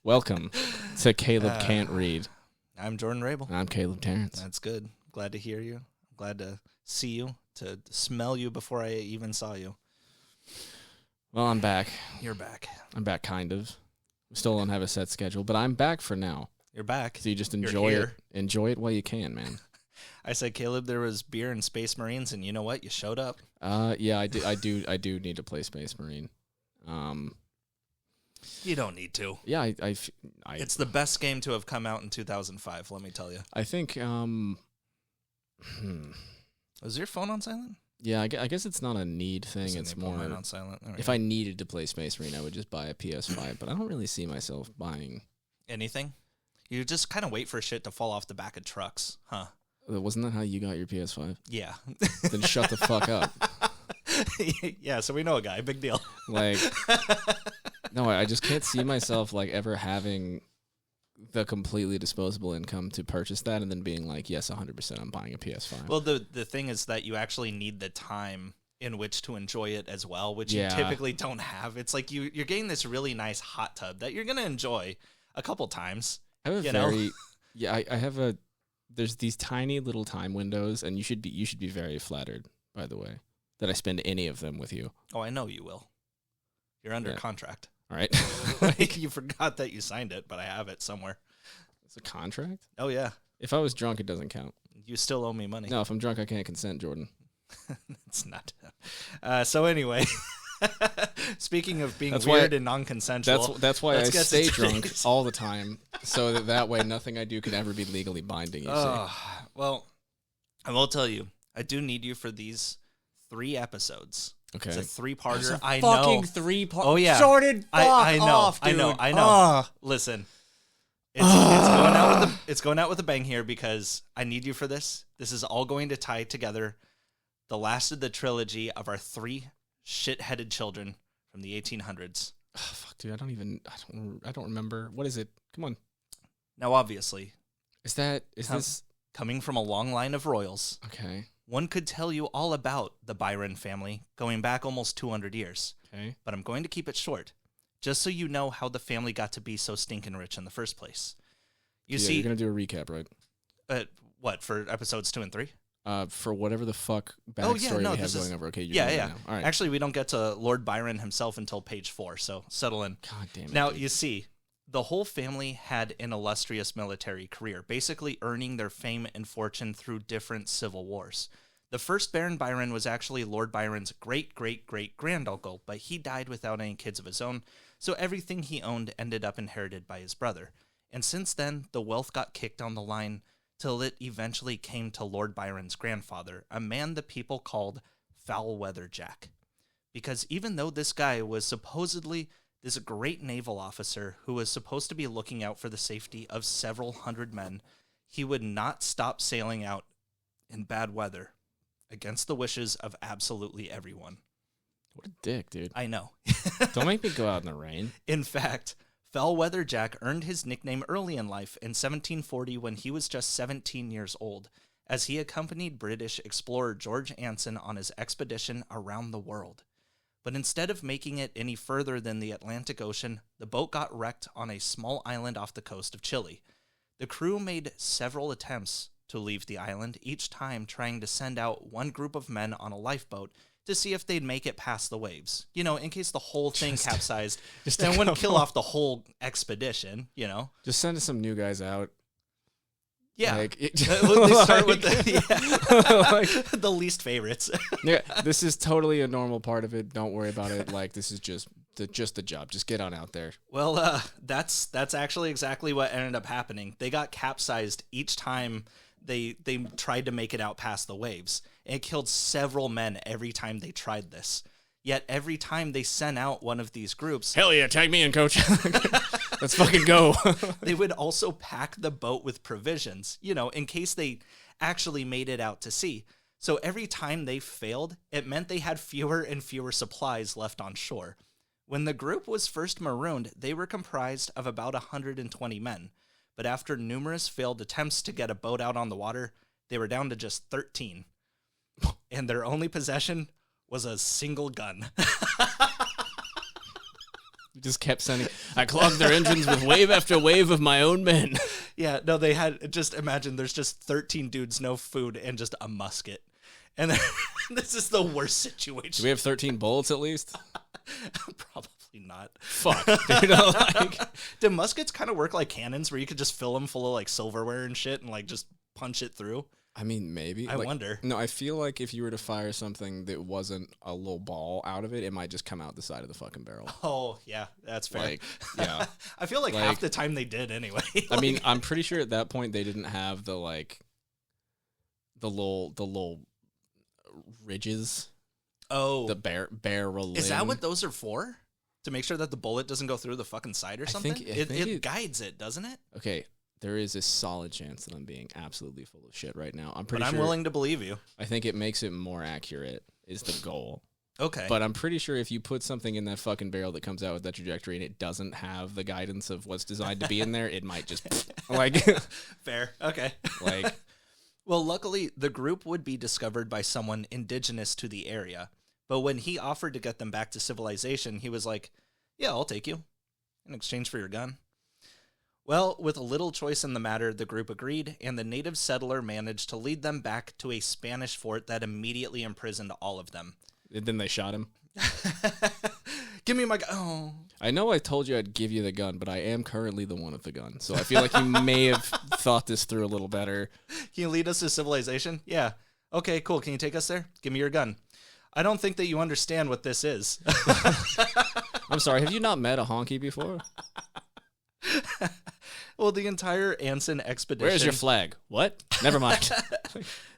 Welcome to Caleb Can't Read. I'm Jordan Rabel. I'm Caleb Terrence. That's good. Glad to hear you. I'm glad to see you, to smell you before I even saw you. Well, I'm back. You're back. I'm back, kind of. We still don't have a set schedule, but I'm back for now. You're back. So you just enjoy it. Enjoy it while you can, man. I said, Caleb, there was beer and Space Marines, and you know what? You showed up. Yeah, I do need to play Space Marine. You don't need to. Yeah, it's the best game to have come out in 2005, let me tell you. I think, Was your phone on silent? Yeah, I guess it's not a need thing. It's more mine on silent. If I needed to play Space Marine, I would just buy a PS5, but I don't really see myself buying anything. You just kind of wait for shit to fall off the back of trucks, huh? Wasn't that how you got your PS5? Yeah. Then shut the fuck up. Yeah, so we know a guy. Big deal. Like, no, I just can't see myself like ever having the completely disposable income to purchase that and then being like, yes, 100% I'm buying a PS5. Well, the thing is that you actually need the time in which to enjoy it as well, which you typically don't have. It's like you're getting this really nice hot tub that you're going to enjoy a couple times. I have I have there's these tiny little time windows, and you should be very flattered, by the way, that I spend any of them with you. Oh, I know you will. You're under contract. All right. Like, you forgot that you signed it, but I have it somewhere. It's a contract? Oh, yeah. If I was drunk, it doesn't count. You still owe me money. No, if I'm drunk, I can't consent, Jordan. It's not. So anyway, speaking of being weird and non-consensual. That's why I stay drunk all the time, so that way nothing I do can ever be legally binding, you see. Well, I will tell you, I do need you for these 3 episodes. Okay. It's a 3-parter. I know. Fucking 3-part. Oh, yeah. Jordan, I know. off, dude. I know. Listen. It's going out with a bang here because I need you for this. This is all going to tie together the last of the trilogy of our 3 shit-headed children from the 1800s. Oh, fuck, dude. I don't remember. What is it? Come on. Now, obviously, is this coming from a long line of royals? Okay. One could tell you all about the Byron family going back almost 200 years. Okay. But I'm going to keep it short, just so you know how the family got to be so stinking rich in the first place. You see, you're going to do a recap, right? What, for episodes 2 and 3? For whatever the fuck backstory we have going over. Okay, you're yeah. Now. All right. Actually, we don't get to Lord Byron himself until page 4, so settle in. God damn it. Now, you see, the whole family had an illustrious military career, basically earning their fame and fortune through different civil wars. The first Baron Byron was actually Lord Byron's great-great-great-granduncle, but he died without any kids of his own, so everything he owned ended up inherited by his brother. And since then, the wealth got kicked down the line till it eventually came to Lord Byron's grandfather, a man the people called Foul-Weather Jack. Because even though this guy was supposedly this great naval officer who was supposed to be looking out for the safety of several hundred men, he would not stop sailing out in bad weather against the wishes of absolutely everyone. What a dick, dude. I know. Don't make me go out in the rain. In fact, Foul-Weather Jack earned his nickname early in life in 1740 when he was just 17 years old, as he accompanied British explorer George Anson on his expedition around the world. But instead of making it any further than the Atlantic Ocean, the boat got wrecked on a small island off the coast of Chile. The crew made several attempts to leave the island, each time trying to send out one group of men on a lifeboat to see if they'd make it past the waves. You know, in case the whole thing capsized, then wouldn't kill off the whole expedition, you know? Just send some new guys out. Yeah. Like, they start with the least favorites. Yeah, this is totally a normal part of it. Don't worry about it. Like, this is just the job. Just get on out there. Well, that's actually exactly what ended up happening. They got capsized each time they tried to make it out past the waves. And it killed several men every time they tried this. Yet every time they sent out one of these groups... Hell yeah, tag me in, coach. Let's fucking go. They would also pack the boat with provisions, you know, in case they actually made it out to sea. So every time they failed, it meant they had fewer and fewer supplies left on shore. When the group was first marooned, they were comprised of about 120 men. But after numerous failed attempts to get a boat out on the water, they were down to just 13. And their only possession was a single gun. Just kept sending. I clogged their engines with wave after wave of my own men. Yeah, no, they had, just imagine there's just 13 dudes, no food, and just a musket. And this is the worst situation. Do we have 13 bullets at least? Probably not. Fuck. Dude, like, do muskets kind of work like cannons where you could just fill them full of like silverware and shit and like just punch it through? I mean, maybe. I wonder. No, I feel like if you were to fire something that wasn't a little ball out of it, it might just come out the side of the fucking barrel. Oh, yeah, that's fair. Like, yeah. I feel like half the time they did anyway. I mean, I'm pretty sure at that point they didn't have the little ridges. Oh. The barrel. Is that what those are for? To make sure that the bullet doesn't go through the fucking side or something? I think it guides it, doesn't it? Okay. There is a solid chance that I'm being absolutely full of shit right now. But I'm willing to believe you. I think it makes it more accurate is the goal. Okay. But I'm pretty sure if you put something in that fucking barrel that comes out with that trajectory and it doesn't have the guidance of what's designed to be in there, it might just like fair. Okay. Like, well, luckily the group would be discovered by someone indigenous to the area. But when he offered to get them back to civilization, he was like, "Yeah, I'll take you in exchange for your gun." Well, with little choice in the matter, the group agreed, and the native settler managed to lead them back to a Spanish fort that immediately imprisoned all of them. And then they shot him. Give me my gun. Oh. I know I told you I'd give you the gun, but I am currently the one with the gun. So I feel like you may have thought this through a little better. Can you lead us to civilization? Yeah. Okay, cool. Can you take us there? Give me your gun. I don't think that you understand what this is. I'm sorry. Have you not met a honky before? Well, the entire Anson expedition... Where's your flag? What? Never mind.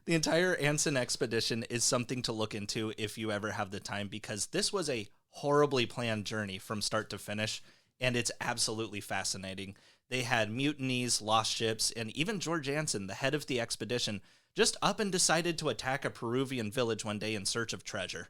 The entire Anson expedition is something to look into if you ever have the time, because this was a horribly planned journey from start to finish, and it's absolutely fascinating. They had mutinies, lost ships, and even George Anson, the head of the expedition, just up and decided to attack a Peruvian village one day in search of treasure.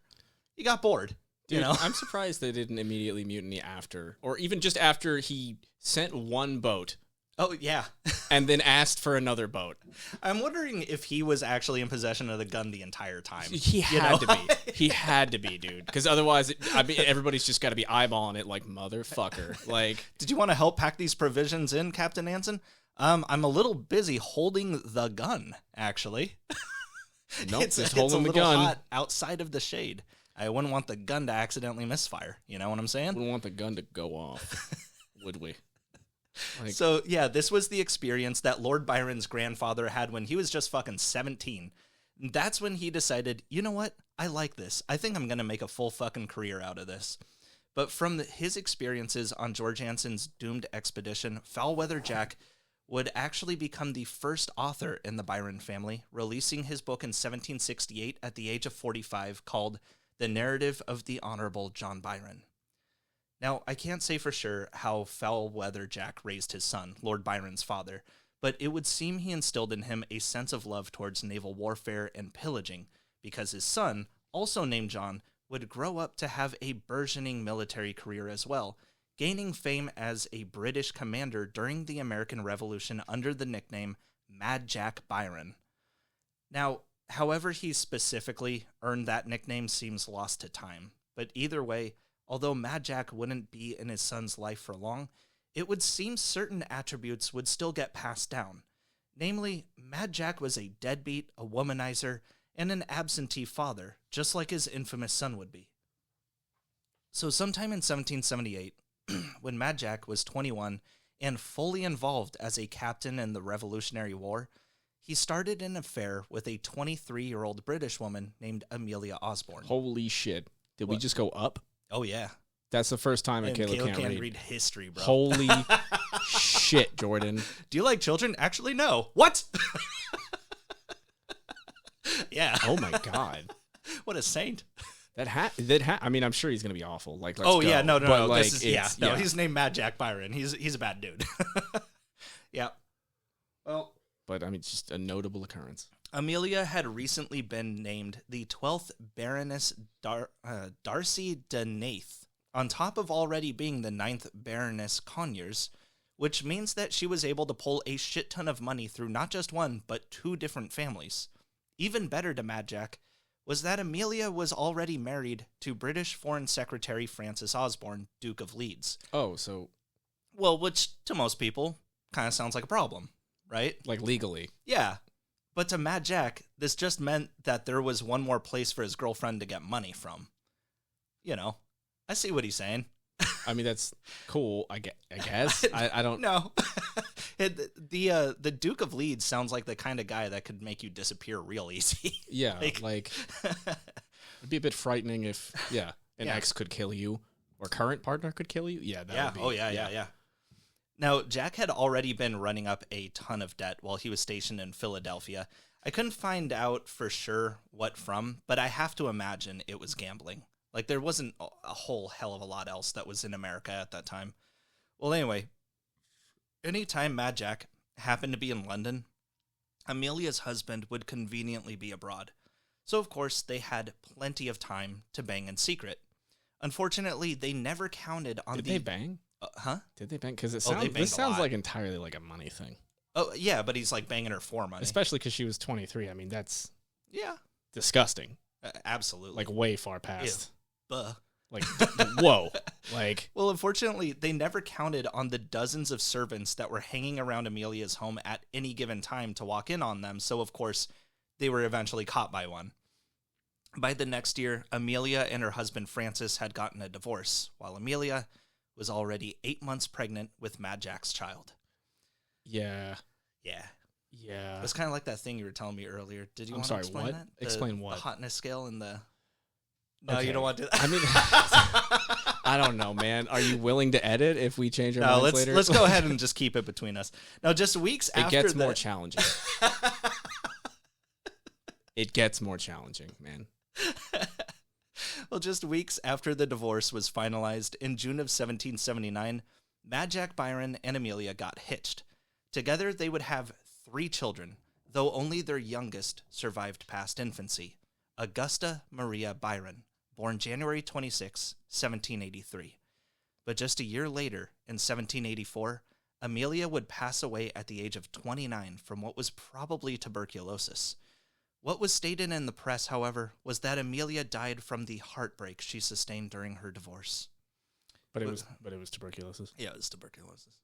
He got bored. Dude, you know? I'm surprised they didn't immediately mutiny after, or even just after he sent one boat. Oh, yeah. And then asked for another boat. I'm wondering if he was actually in possession of the gun the entire time. He had to be. He had to be, dude. Because otherwise, everybody's just got to be eyeballing it like, motherfucker. Like, did you want to help pack these provisions in, Captain Anson? I'm a little busy holding the gun, actually. Nope, it's just holding a the little gun. hot outside of the shade. I wouldn't want the gun to accidentally misfire. You know what I'm saying? Wouldn't want the gun to go off, would we? Like, so, yeah, this was the experience that Lord Byron's grandfather had when he was just fucking 17. That's when he decided, you know what? I like this. I think I'm going to make a full fucking career out of this. But from his experiences on George Anson's doomed expedition, Foulweather Jack would actually become the first author in the Byron family, releasing his book in 1768 at the age of 45 called The Narrative of the Honorable John Byron. Now, I can't say for sure how Foulweather Jack raised his son, Lord Byron's father, but it would seem he instilled in him a sense of love towards naval warfare and pillaging, because his son, also named John, would grow up to have a burgeoning military career as well, gaining fame as a British commander during the American Revolution under the nickname Mad Jack Byron. Now, however he specifically earned that nickname seems lost to time, but either way, although Mad Jack wouldn't be in his son's life for long, it would seem certain attributes would still get passed down. Namely, Mad Jack was a deadbeat, a womanizer, and an absentee father, just like his infamous son would be. So sometime in 1778, when Mad Jack was 21 and fully involved as a captain in the Revolutionary War, he started an affair with a 23-year-old British woman named Amelia Osborne. holy shit. Did we just go up? Oh, yeah. That's the first time And Caleb Caleb can't can't read. read history, bro. Holy shit, Jordan. Do you like children? Actually, no. What? Yeah. Oh my god. What a saint. I mean, I'm sure he's gonna be awful. Like, let's Oh, go. yeah. No. But, like, This is, it's- he's named Mad Jack Byron. He's a bad dude. Yeah. Well, But I mean, it's just a notable occurrence. Amelia had recently been named the 12th Baroness Darcy de Nath, on top of already being the 9th Baroness Conyers, which means that she was able to pull a shit ton of money through not just one, but two different families. Even better to Mad Jack, was that Amelia was already married to British Foreign Secretary Francis Osborne, Duke of Leeds. Oh, so... Well, which to most people kind of sounds like a problem, right? Like legally. Yeah. But to Mad Jack, this just meant that there was one more place for his girlfriend to get money from. You know, I see what he's saying. I mean, that's cool, I guess. I don't... No. The Duke of Leeds sounds like the kind of guy that could make you disappear real easy. Yeah, like it'd be a bit frightening if, an ex could kill you, or current partner could kill you. Yeah, that would be... Oh, yeah. Now, Jack had already been running up a ton of debt while he was stationed in Philadelphia. I couldn't find out for sure what from, but I have to imagine it was gambling. Like, there wasn't a whole hell of a lot else that was in America at that time. Well, anyway, anytime Mad Jack happened to be in London, Amelia's husband would conveniently be abroad. So, of course, they had plenty of time to bang in secret. Unfortunately, they never counted on Did they bang? Huh? Did they bang? Because this sounds like entirely like a money thing. Oh, yeah, but he's like banging her for money. Especially because she was 23. I mean, that's disgusting. Absolutely. Like way far past. Buh. Like, whoa. Like, well, unfortunately, they never counted on the dozens of servants that were hanging around Amelia's home at any given time to walk in on them. So, of course, they were eventually caught by one. By the next year, Amelia and her husband Francis had gotten a divorce, while Amelia was already 8 months pregnant with Mad Jack's child. Yeah. It was kind of like that thing you were telling me earlier. Did you want to explain what? that? Explain what? The hotness scale and the... No, Okay. you don't want to do that. I mean, I don't know, man. Are you willing to edit if we change our minds later? Let's go ahead and just keep it between us. Now, just weeks after it gets more challenging. It gets more challenging, man. Well, just weeks after the divorce was finalized in June of 1779, Mad Jack Byron and Amelia got hitched. Together, they would have 3 children, though only their youngest survived past infancy, Augusta Maria Byron, born January 26, 1783. But just a year later, in 1784, Amelia would pass away at the age of 29 from what was probably tuberculosis. What was stated in the press, however, was that Amelia died from the heartbreak she sustained during her divorce. But it was tuberculosis. Yeah, it was tuberculosis.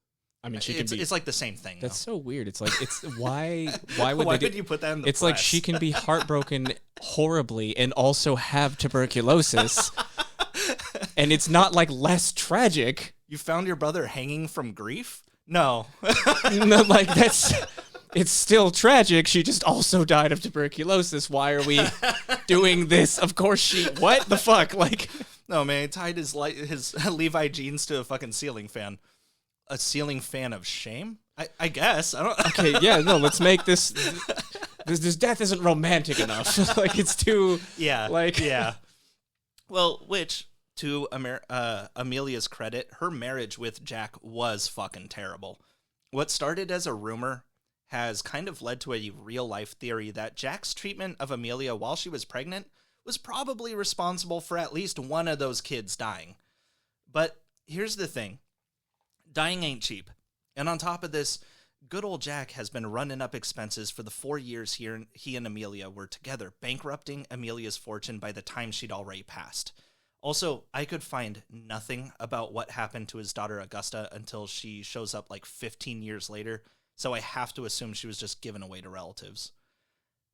I mean, it's like the same thing. That's though. so weird. It's like why would you put that in the It's press? like she can be heartbroken horribly and also have tuberculosis. And it's not like less tragic. You found your brother hanging from grief? No. No, like it's still tragic. She just also died of tuberculosis. Why are we doing this? Of course what the fuck? Like, no, man, he tied his Levi jeans to a fucking ceiling fan. A ceiling fan of shame? I guess. I don't. Okay, yeah, no, let's make this death isn't romantic enough. Like, it's too... Yeah. Like... Yeah. Well, which, to Amelia's credit, her marriage with Jack was fucking terrible. What started as a rumor has kind of led to a real-life theory that Jack's treatment of Amelia while she was pregnant was probably responsible for at least one of those kids dying. But here's the thing. Dying ain't cheap. And on top of this, good old Jack has been running up expenses for the 4 years he and Amelia were together, bankrupting Amelia's fortune by the time she'd already passed. Also, I could find nothing about what happened to his daughter Augusta until she shows up like 15 years later, so I have to assume she was just given away to relatives.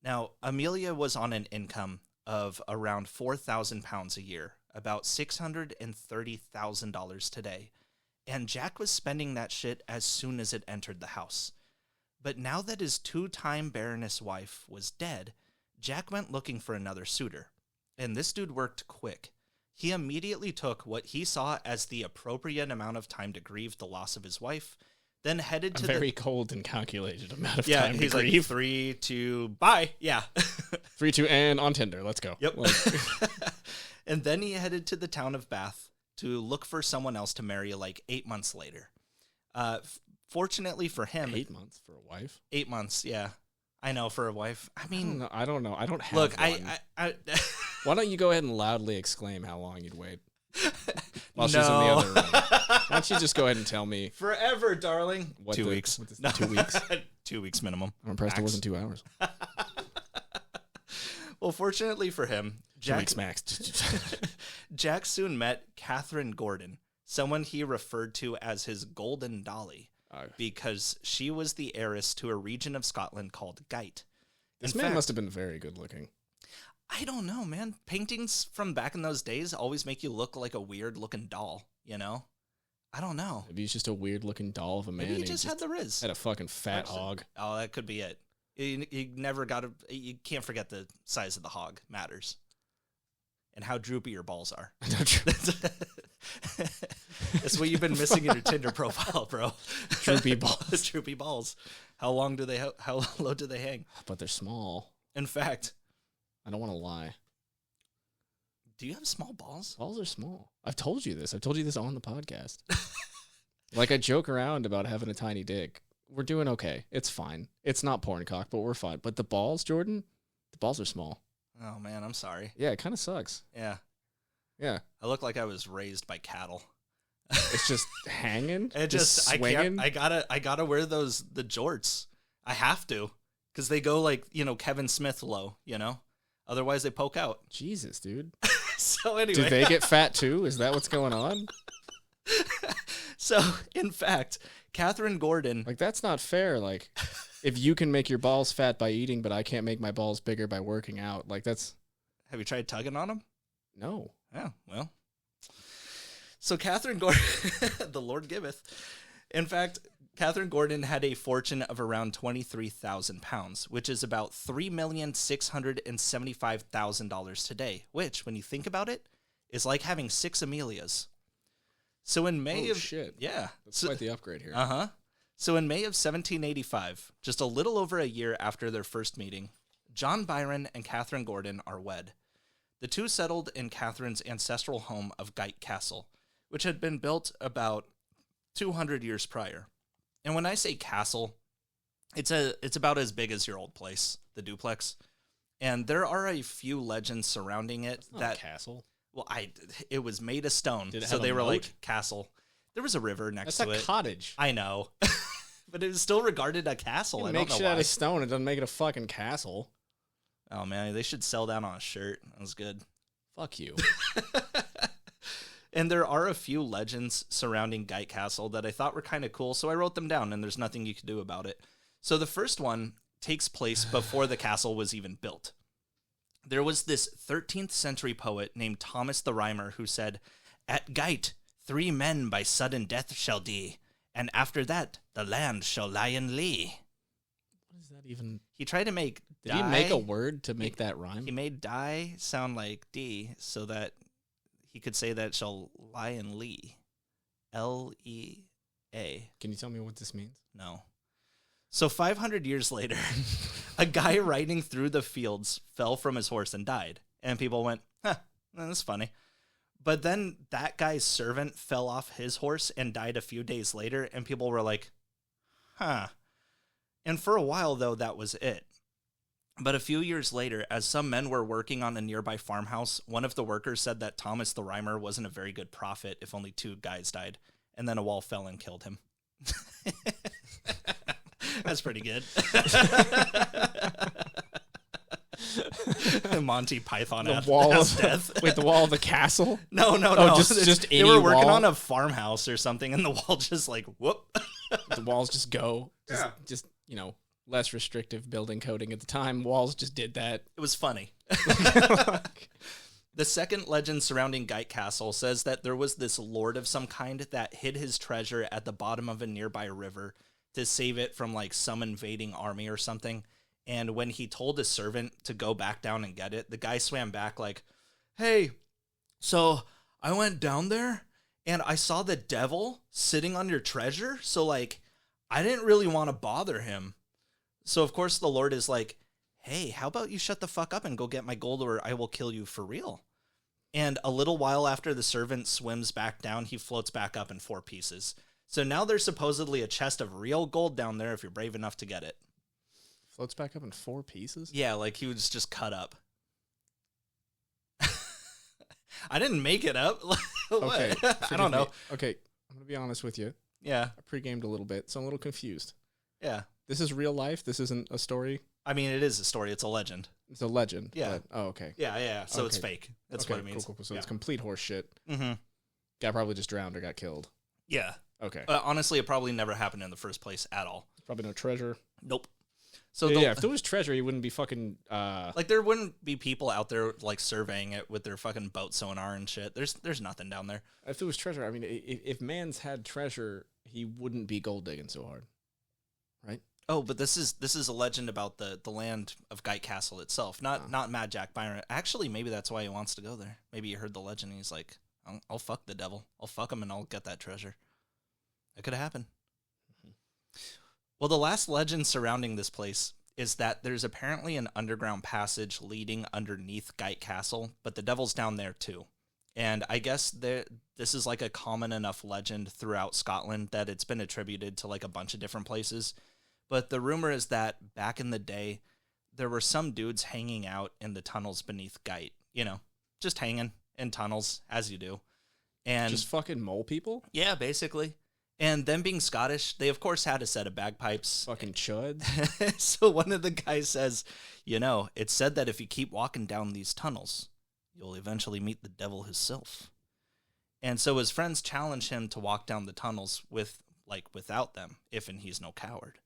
Now, Amelia was on an income of around £4,000 a year, about $630,000 today, and Jack was spending that shit as soon as it entered the house. But now that his 2-time Baroness wife was dead, Jack went looking for another suitor, and this dude worked quick. He immediately took what he saw as the appropriate amount of time to grieve the loss of his wife, then headed to a very cold and calculated amount of time yeah, to he's grieve. like 3, 2, bye. Yeah. 3, 2, and on Tinder. Let's go. Yep. And then he headed to the town of Bath to look for someone else to marry like 8 months later. Fortunately for him... 8 months for a wife? 8 months, yeah. I know, for a wife. I mean... I don't know. I don't have look, one. I Why don't you go ahead and loudly exclaim how long you'd wait? While no. she's in the other room. Why don't you just go ahead and tell me? Forever, darling. What 2 weeks. 2 weeks? 2 weeks minimum. I'm impressed it wasn't 2 hours. Well, fortunately for him, 2 weeks max. Jack soon met Catherine Gordon, someone he referred to as his golden dolly, because she was the heiress to a region of Scotland called Gite. This man must have been very good looking. I don't know, man. Paintings from back in those days always make you look like a weird-looking doll, you know? I don't know. Maybe he's just a weird-looking doll of a man. Maybe he just had the riz. Had a fucking fat hog. Oh, that could be it. You never got to... You can't forget the size of the hog matters. And how droopy your balls are. That's what you've been missing in your Tinder profile, bro. Droopy balls. Droopy balls. How low do they hang? But they're small. In fact... I don't want to lie. Do you have small balls? Balls are small. I've told you this. I've told you this on the podcast. Like, I joke around about having a tiny dick. We're doing okay. It's fine. It's not porn cock, but we're fine. But the balls, Jordan, the balls are small. Oh, man, I'm sorry. Yeah, it kind of sucks. Yeah. Yeah. I look like I was raised by cattle. It's just hanging? It just swinging? I gotta wear the jorts. I have to. Because they go like, Kevin Smith low, Otherwise, they poke out. Jesus, dude. So anyway. Do they get fat too? Is that what's going on? So, in fact, Catherine Gordon... Like, that's not fair. Like, if you can make your balls fat by eating, but I can't make my balls bigger by working out. Like, that's... Have you tried tugging on them? No. Oh, well. So, Catherine Gordon... the Lord giveth. In fact... Catherine Gordon had a fortune of around 23,000 pounds, which is about $3,675,000 today, which, when you think about it, is like having 6 Amelias. So in May shit. Yeah. That's quite the upgrade here. Uh-huh. So in May of 1785, just a little over a year after their first meeting, John Byron and Catherine Gordon are wed. The two settled in Catherine's ancestral home of Gite Castle, which had been built about 200 years prior. And when I say castle, it's about as big as your old place, the duplex. And there are a few legends surrounding it. That's not a castle. Well, it was made of stone. Did it so have they a were moat? like castle. There was a river next to it. That's a cottage. I know. But it was still regarded a castle. You I make don't know shit why. out of stone. It doesn't make it a fucking castle. Oh, man. They should sell that on a shirt. That was good. Fuck you. And there are a few legends surrounding Gite Castle that I thought were kind of cool, so I wrote them down, and there's nothing you can do about it. So the first one takes place before the castle was even built. There was this 13th century poet named Thomas the Rhymer who said, "At Gite, 3 men by sudden death shall die, and after that the land shall lie in lee." What is that even? He tried to make Did he make a word to make that rhyme? He made die sound like D so that he could say that shall lie in lee. L-E-A. Can you tell me what this means? No. So 500 years later, a guy riding through the fields fell from his horse and died. And people went, that's funny. But then that guy's servant fell off his horse and died a few days later. And people were like, huh. And for a while, though, that was it. But a few years later, as some men were working on a nearby farmhouse, one of the workers said that Thomas the Rhymer wasn't a very good prophet if only 2 guys died. And then a wall fell and killed him. That's pretty good. Monty Python The wall of death. Wait, the wall of the castle? No. Just they any were working wall? on a farmhouse or something, and the wall just like whoop. The walls just go. Just less restrictive building coding at the time. Walls just did that. It was funny. The second legend surrounding Gite Castle says that there was this lord of some kind that hid his treasure at the bottom of a nearby river to save it from like some invading army or something. And when he told his servant to go back down and get it, the guy swam back like, "Hey, so I went down there and I saw the devil sitting on your treasure. So like, I didn't really want to bother him." So of course the Lord is like, "Hey, how about you shut the fuck up and go get my gold or I will kill you for real." And a little while after the servant swims back down, he floats back up in 4 pieces. So now there's supposedly a chest of real gold down there if you're brave enough to get it. Floats back up in 4 pieces? Yeah, like he was just cut up. I didn't make it up. Okay. I don't know. Okay, I'm going to be honest with you. Yeah. I pre-gamed a little bit, so I'm a little confused. Yeah. This is real life? This isn't a story? I mean, it is a story. It's a legend. It's a legend. Yeah. But, okay. Yeah. So it's Okay. fake. That's Okay, what it means. Cool. So Yeah. it's complete horse shit. Mm-hmm. Guy probably just drowned or got killed. Yeah. Okay. Honestly, it probably never happened in the first place at all. Probably no treasure. Nope. So Yeah, if there was treasure, he wouldn't be fucking. like there wouldn't be people out there like surveying it with their fucking boat sonar and shit. There's nothing down there. If there was treasure, I mean, if man's had treasure, he wouldn't be gold digging so hard, right? Oh, but this is a legend about the land of Geit Castle itself, not Mad Jack Byron. Actually, maybe that's why he wants to go there. Maybe he heard the legend and he's like, I'll fuck the devil. I'll fuck him and I'll get that treasure. That could happen. Well, the last legend surrounding this place is that there's apparently an underground passage leading underneath Geit Castle, but the devil's down there too. And I guess this is like a common enough legend throughout Scotland that it's been attributed to like a bunch of different places. But the rumor is that back in the day, there were some dudes hanging out in the tunnels beneath Geit, just hanging in tunnels as you do. And Just fucking mole people? yeah, basically. And them being Scottish, they of course had a set of bagpipes. Fucking chuds? So one of the guys says, it's said that if you keep walking down these tunnels, you'll eventually meet the devil himself. And so his friends challenge him to walk down the tunnels without them, if and he's no coward.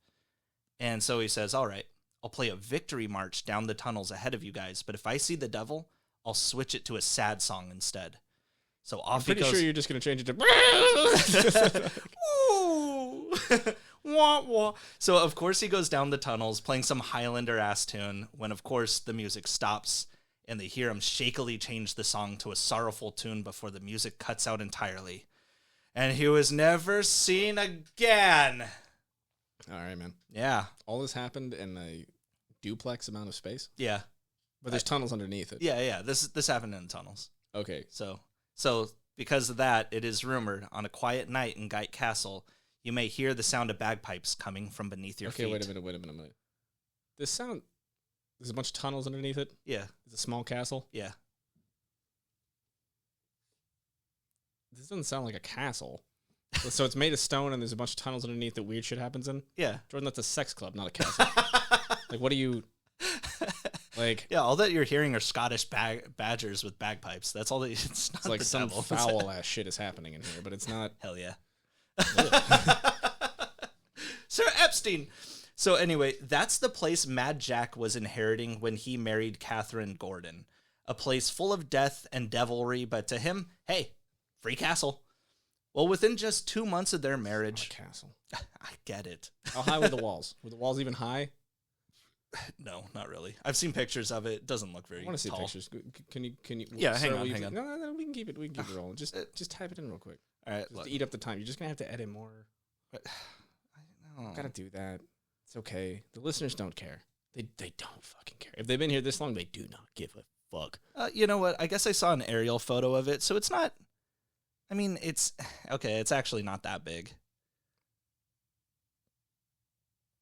And so he says, all right, I'll play a victory march down the tunnels ahead of you guys, but if I see the devil, I'll switch it to a sad song instead. So off he goes. I'm pretty sure you're just going to change it to... Ooh. Wah, wah. So of course he goes down the tunnels playing some Highlander ass tune when of course the music stops and they hear him shakily change the song to a sorrowful tune before the music cuts out entirely. And he was never seen again. All right, man. Yeah. All this happened in a duplex amount of space? Yeah. But there's tunnels underneath it. Yeah. This happened in the tunnels. Okay. So because of that, it is rumored on a quiet night in Geit Castle, you may hear the sound of bagpipes coming from beneath your feet. Okay, wait a minute. There's a bunch of tunnels underneath it? Yeah. It's a small castle? Yeah. This doesn't sound like a castle. So it's made of stone and there's a bunch of tunnels underneath that weird shit happens in? Yeah. Jordan, that's a sex club, not a castle. Like, what do you... Like... Yeah, all that you're hearing are Scottish badgers with bagpipes. That's all that... It's not like the some devil. foul-ass shit is happening in here, but it's not... Hell yeah. Sir Epstein. So anyway, that's the place Mad Jack was inheriting when he married Catherine Gordon. A place full of death and devilry, but to him, hey, free castle. Well, within just 2 months of their marriage... Not a castle. I get it. How high were the walls? Were the walls even high? No, not really. I've seen pictures of it. It doesn't look very tall. I want to see pictures. Can you? Yeah, sir, hang on. No, we can keep it rolling. Just type it in real quick. All right, Just to eat up the time. You're just gonna have to edit more. I know. Gotta do that. It's okay. The listeners don't care. They don't fucking care. If they've been here this long, they do not give a fuck. You know what? I guess I saw an aerial photo of it, so it's not... I mean, it's... Okay, it's actually not that big.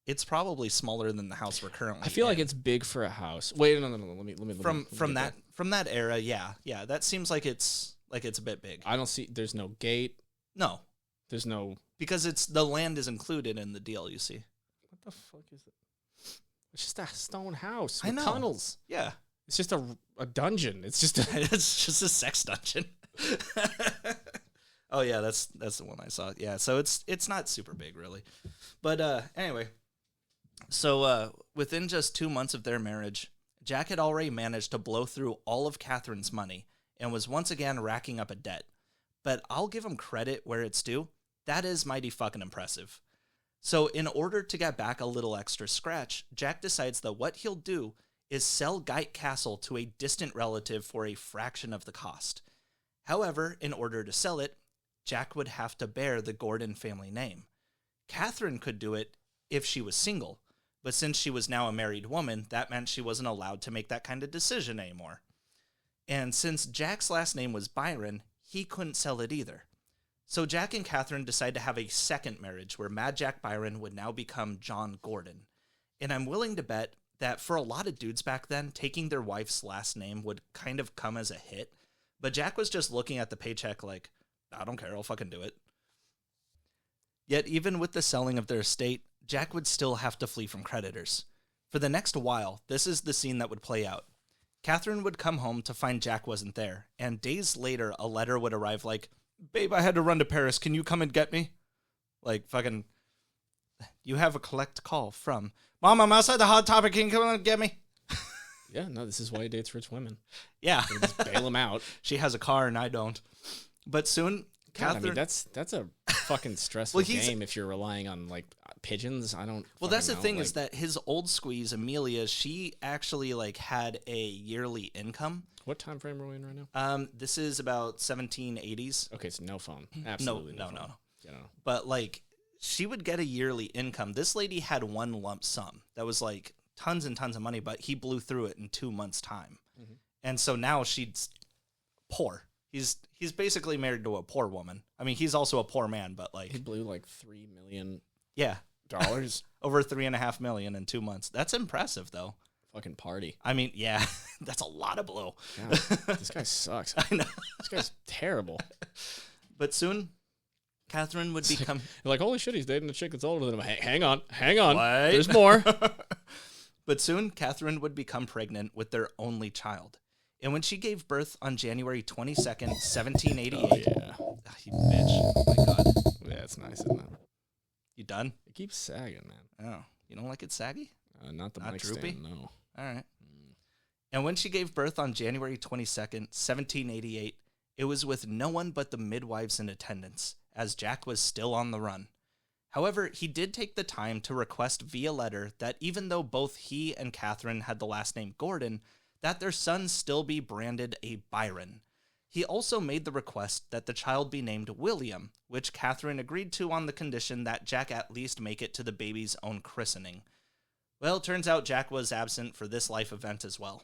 It's probably smaller than the house we're currently I feel in. like it's big for a house. Wait, no. Let me From that era, yeah. That seems like it's a bit big. I don't see. There's no gate. No, There's no. because the land is included in the deal. You see. What the fuck is it? It's just a stone house I with know. tunnels. Yeah, It's just a dungeon. It's just a. it's just a sex dungeon. Oh yeah, that's the one I saw. Yeah, so it's not super big really, but anyway. So within just 2 months of their marriage, Jack had already managed to blow through all of Catherine's money and was once again racking up a debt. But I'll give him credit where it's due. That is mighty fucking impressive. So in order to get back a little extra scratch, Jack decides that what he'll do is sell Geit Castle to a distant relative for a fraction of the cost. However, in order to sell it, Jack would have to bear the Gordon family name. Catherine could do it if she was single, but since she was now a married woman, that meant she wasn't allowed to make that kind of decision anymore. And since Jack's last name was Byron, he couldn't sell it either. So Jack and Catherine decide to have a second marriage where Mad Jack Byron would now become John Gordon. And I'm willing to bet that for a lot of dudes back then, taking their wife's last name would kind of come as a hit. But Jack was just looking at the paycheck like, I don't care, I'll fucking do it. Yet even with the selling of their estate, Jack would still have to flee from creditors. For the next while, this is the scene that would play out. Catherine would come home to find Jack wasn't there, and days later, a letter would arrive like, "Babe, I had to run to Paris. Can you come and get me?" Like, fucking, "You have a collect call from, Mom, I'm outside the Hot Topic. Can you come and get me?" Yeah, no, this is why he dates rich women. Yeah. They just bail him out. She has a car and I don't. But soon, God, Catherine... I mean, that's a fucking stressful game if you're relying on, like, pigeons. I don't Well, that's the know. thing like, is that his old squeeze, Amelia, she actually, like, had a yearly income. What time frame are we in right now? This is about 1780s. Okay, so no phone. Absolutely no phone. No. You know. But, like, she would get a yearly income. This lady had one lump sum that was, like, tons and tons of money, but he blew through it in 2 months' time. Mm-hmm. And so now she's poor. He's basically married to a poor woman. I mean, he's also a poor man, but, like... He blew, like, $3 million. Yeah. Dollars? Over $3.5 million in 2 months. That's impressive, though. Fucking party. I mean, yeah, that's a lot of blow. God, this guy sucks. I know. This guy's terrible. But soon, Catherine would become... Like, holy shit, he's dating a chick that's older than him. Hang on. What? There's more. But soon, Catherine would become pregnant with their only child. And when she gave birth on January 22nd, 1788... Oh, yeah. You bitch. Oh, my God. Yeah, it's nice, isn't it? You done? It keeps sagging, man. Oh, you don't like it saggy? Not the Not mic droopy? stand, no. All right. And when she gave birth on January 22nd, 1788, it was with no one but the midwives in attendance, as Jack was still on the run. However, he did take the time to request via letter that even though both he and Catherine had the last name Gordon, that their son still be branded a Byron. He also made the request that the child be named William, which Catherine agreed to on the condition that Jack at least make it to the baby's own christening. Well, it turns out Jack was absent for this life event as well.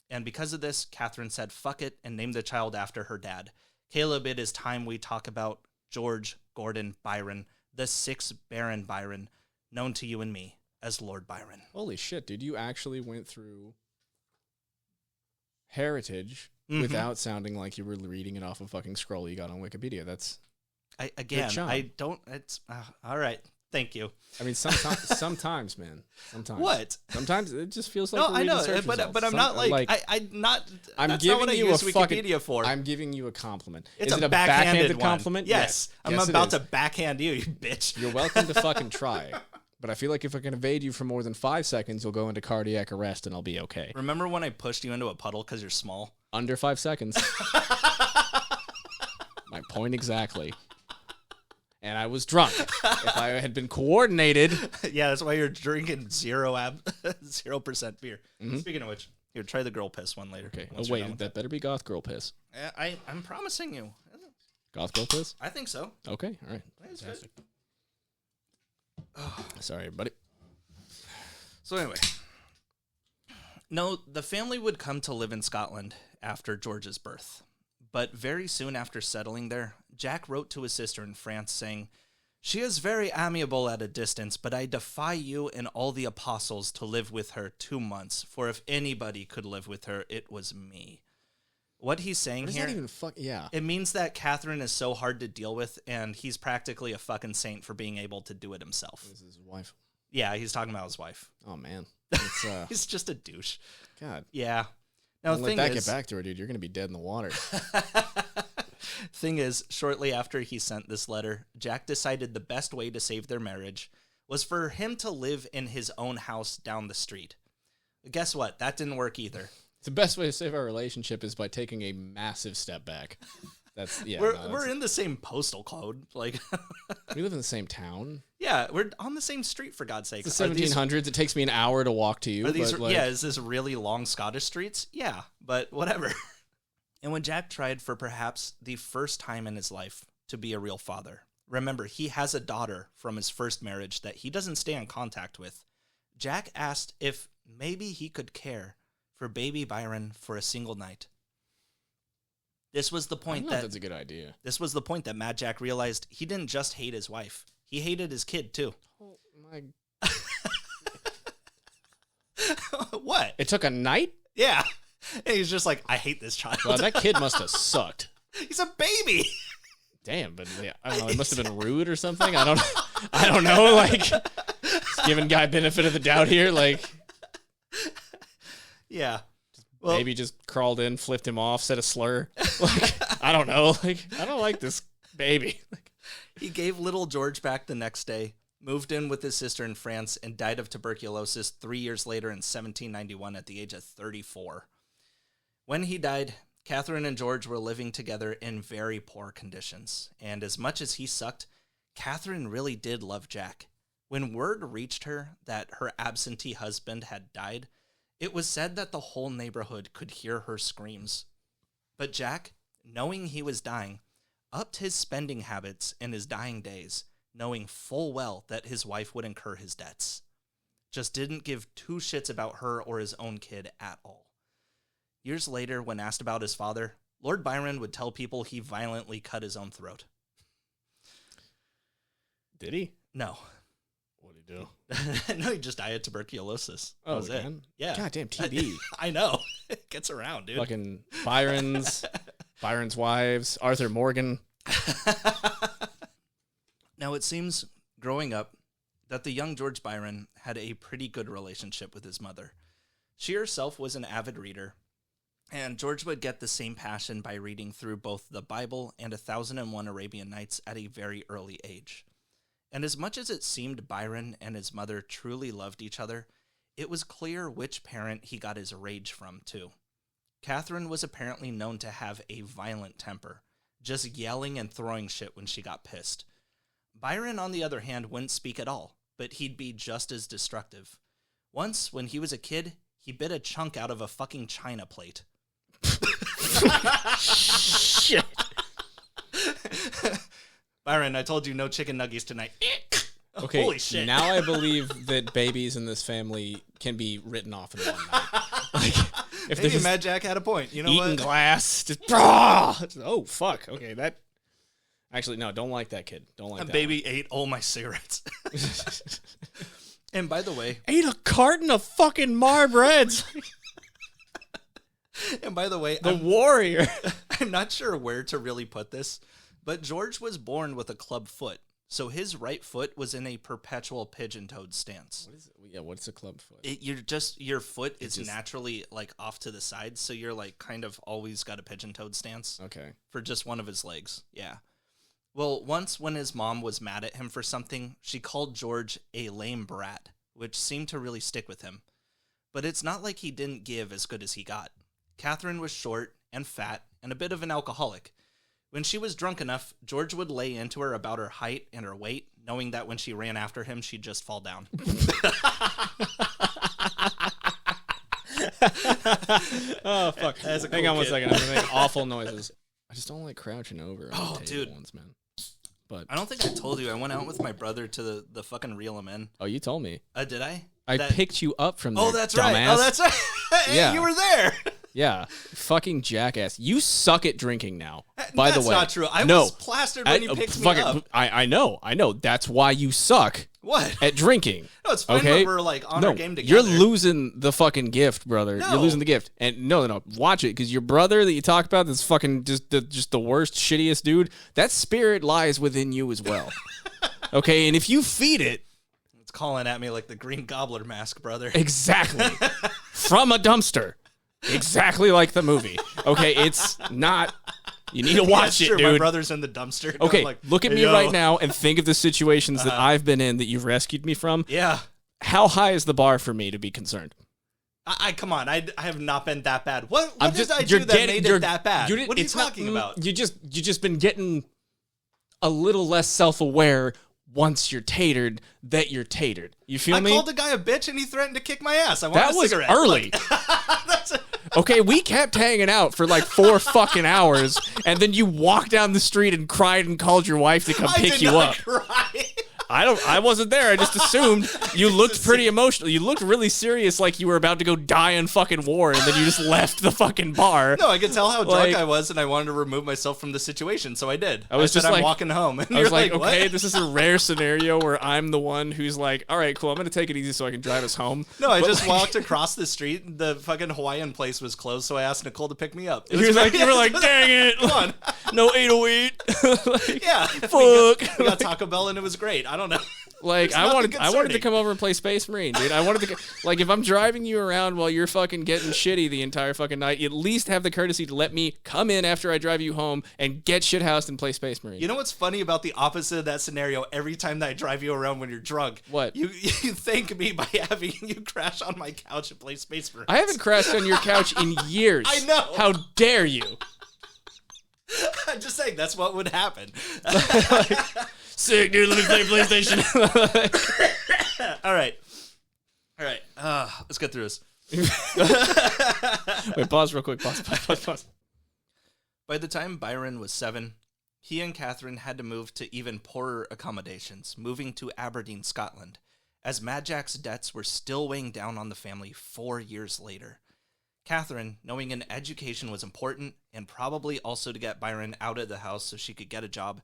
And because of this, Catherine said fuck it and named the child after her dad. Caleb, it is time we talk about George Gordon Byron, the sixth Baron Byron, known to you and me as Lord Byron. Holy shit, dude. You actually went through heritage without sounding like you were reading it off a fucking scroll you got on Wikipedia. That's... I don't... It's... all right. Thank you. I mean, sometimes, man. Sometimes. What? Sometimes it just feels like no, I know, but I'm not like I'm that's giving not what I you use a Wikipedia for. I'm giving you a compliment. It's Is a it backhanded compliment? Yes. I'm Yes, about to backhand you bitch. You're welcome to fucking try. But I feel like if I can evade you for more than 5 seconds, you'll go into cardiac arrest and I'll be okay. Remember when I pushed you into a puddle because you're small? Under 5 seconds. My point exactly. And I was drunk. If I had been coordinated... Yeah, that's why you're drinking 0% beer. Mm-hmm. Speaking of which, here, try the girl piss one later. Okay. Oh, wait, that better be goth girl piss. I'm promising you. Goth girl piss? I think so. Okay, all right. Fantastic. Sorry, buddy. So anyway. No, the family would come to live in Scotland after George's birth. But very soon after settling there, Jack wrote to his sister in France saying, "She is very amiable at a distance, but I defy you and all the apostles to live with her 2 months, for if anybody could live with her, it was me." What he's saying here, it means that Catherine is so hard to deal with, and he's practically a fucking saint for being able to do it himself. This is his wife. Yeah, he's talking about his wife. Oh, man. He's just a douche. God. Yeah. Now, let that get back to her, dude. You're going to be dead in the water. Thing is, shortly after he sent this letter, Jack decided the best way to save their marriage was for him to live in his own house down the street. Guess what? That didn't work either. The best way to save our relationship is by taking a massive step back. We're in the same postal code. Like we live in the same town. Yeah, we're on the same street, for God's sake. It's the 1700s. It takes me an hour to walk to you. Is this really long Scottish streets? Yeah, but whatever. And when Jack tried for perhaps the first time in his life to be a real father, remember, he has a daughter from his first marriage that he doesn't stay in contact with. Jack asked if maybe he could care for baby Byron for a single night. This was the point that's a good idea. This was the point that Mad Jack realized he didn't just hate his wife. He hated his kid, too. Oh, my... What? It took a night? Yeah. And he's just like, I hate this child. Well, that kid must have sucked. He's a baby. Damn, but I don't know. It must have been rude or something. I don't know. Like, giving guy benefit of the doubt here. Like, Yeah. Maybe just crawled in, flipped him off, said a slur. Like, I don't know. Like, I don't like this baby. He gave little George back the next day, moved in with his sister in France, and died of tuberculosis 3 years later in 1791 at the age of 34. When he died, Catherine and George were living together in very poor conditions, and as much as he sucked, Catherine really did love Jack. When word reached her that her absentee husband had died, it was said that the whole neighborhood could hear her screams. But Jack, knowing he was dying, upped his spending habits in his dying days, knowing full well that his wife would incur his debts. Just didn't give two shits about her or his own kid at all. Years later, when asked about his father, Lord Byron would tell people he violently cut his own throat. Did he? No. What'd he do? No, he just died of tuberculosis. That was it. Yeah. Goddamn TB. I know. It gets around, dude. Fucking Byron's wives, Arthur Morgan. Now, it seems, growing up, that the young George Byron had a pretty good relationship with his mother. She herself was an avid reader, and George would get the same passion by reading through both the Bible and 1001 Arabian Nights at a very early age. And as much as it seemed Byron and his mother truly loved each other, it was clear which parent he got his rage from, too. Catherine was apparently known to have a violent temper, just yelling and throwing shit when she got pissed. Byron, on the other hand, wouldn't speak at all, but he'd be just as destructive. Once, when he was a kid, he bit a chunk out of a fucking china plate. Shit. Byron, I told you no chicken nuggets tonight. Okay, Holy shit. Now I believe that babies in this family can be written off in one night. Like, if Maybe they're Mad Jack had a point. You know eating what? glass, just oh fuck. Okay, that actually no, don't like that kid. Don't like A that baby ate all my cigarettes. And by the way, ate a carton of fucking Marbreds. and by the way, The warrior. I'm not sure where to really put this, but George was born with a club foot, so his right foot was in a perpetual pigeon-toed stance. What is it? Yeah, what's a club foot? Your foot is just naturally like off to the side, so you're like kind of always got a pigeon-toed stance Okay. for just one of his legs. Yeah. Well, once when his mom was mad at him for something, she called George a lame brat, which seemed to really stick with him. But it's not like he didn't give as good as he got. Catherine was short and fat and a bit of an alcoholic. When she was drunk enough, George would lay into her about her height and her weight, knowing that when she ran after him, she'd just fall down. Oh, fuck. Hang on one second. I'm going to make awful noises. I just don't like crouching over on the table ones, man. But I don't think I told you. I went out with my brother to the fucking Reel 'em In. Oh, you told me. Did I? I picked you up from there. Oh, that's dumbass. right. Oh, that's right. Hey, Yeah. you were there. Yeah. Fucking jackass. You suck at drinking now, by the way. That's not true. I was plastered when you picked me up. I know. That's why you suck What? at drinking. No, it's fine Okay? when we're like on our game together. You're losing the fucking gift, brother. No. You're losing the gift. And no. Watch it, because your brother that you talk about, that's fucking just the worst, shittiest dude, that spirit lies within you as well. Okay? And if you feed it, It's calling at me like the Green Gobbler mask, brother. exactly, from a dumpster. Exactly like the movie. Okay? It's not... You need to watch it, sure, dude. My brother's in the dumpster. Okay, Like, look at "Hey, me yo." right now and think of the situations that I've been in that you've rescued me from. Yeah. How high is the bar for me to be concerned? I come on. I have not been that bad. What I'm did just- I you're do that getting- made you're- it that bad? you didn't- What are you it's not- talking about? You just been getting a little less self-aware once you're tatered that you're tatered. You feel I me? called the guy a bitch and he threatened to kick my ass. I want That a was cigarette. early. Okay, we kept hanging out for like 4 fucking hours, and then you walked down the street and cried and called your wife to come I pick did you not up. cry. I wasn't there. I just assumed you looked pretty emotional. You looked really serious, like you were about to go die in fucking war, and then you just left the fucking bar. No, I could tell how drunk Like- I was, and I wanted to remove myself from the situation, so I did. I was said, just I'm like- walking home. And I was you're like, what? okay, this is a rare scenario where I'm the one who's like, all right, cool, I'm going to take it easy so I can drive us home. No, I But, just like, walked across the street. The fucking Hawaiian place was closed, so I asked Nicole to pick me up. It You was were like, dang it. Come on. No 808. Like, Yeah. fuck. We got Taco Bell, and it was great. I don't know. Like, There's nothing I wanted to concerning. come over and play Space Marine, dude. I wanted to, like, if I'm driving you around while you're fucking getting shitty the entire fucking night, at least have the courtesy to let me come in after I drive you home and get shithoused and play Space Marine. You know what's funny about the opposite of that scenario? Every time that I drive you around when you're drunk, What? You thank me by having you crash on my couch and play Space Marines. I haven't crashed on your couch in years. I know. How dare you? I'm just saying that's what would happen. Sick, dude. Let me play PlayStation. All right. Let's get through this. Wait, pause real quick. Pause. By the time Byron was 7, he and Catherine had to move to even poorer accommodations, moving to Aberdeen, Scotland, as Mad Jack's debts were still weighing down on the family 4 years later. Catherine, knowing an education was important, and probably also to get Byron out of the house so she could get a job,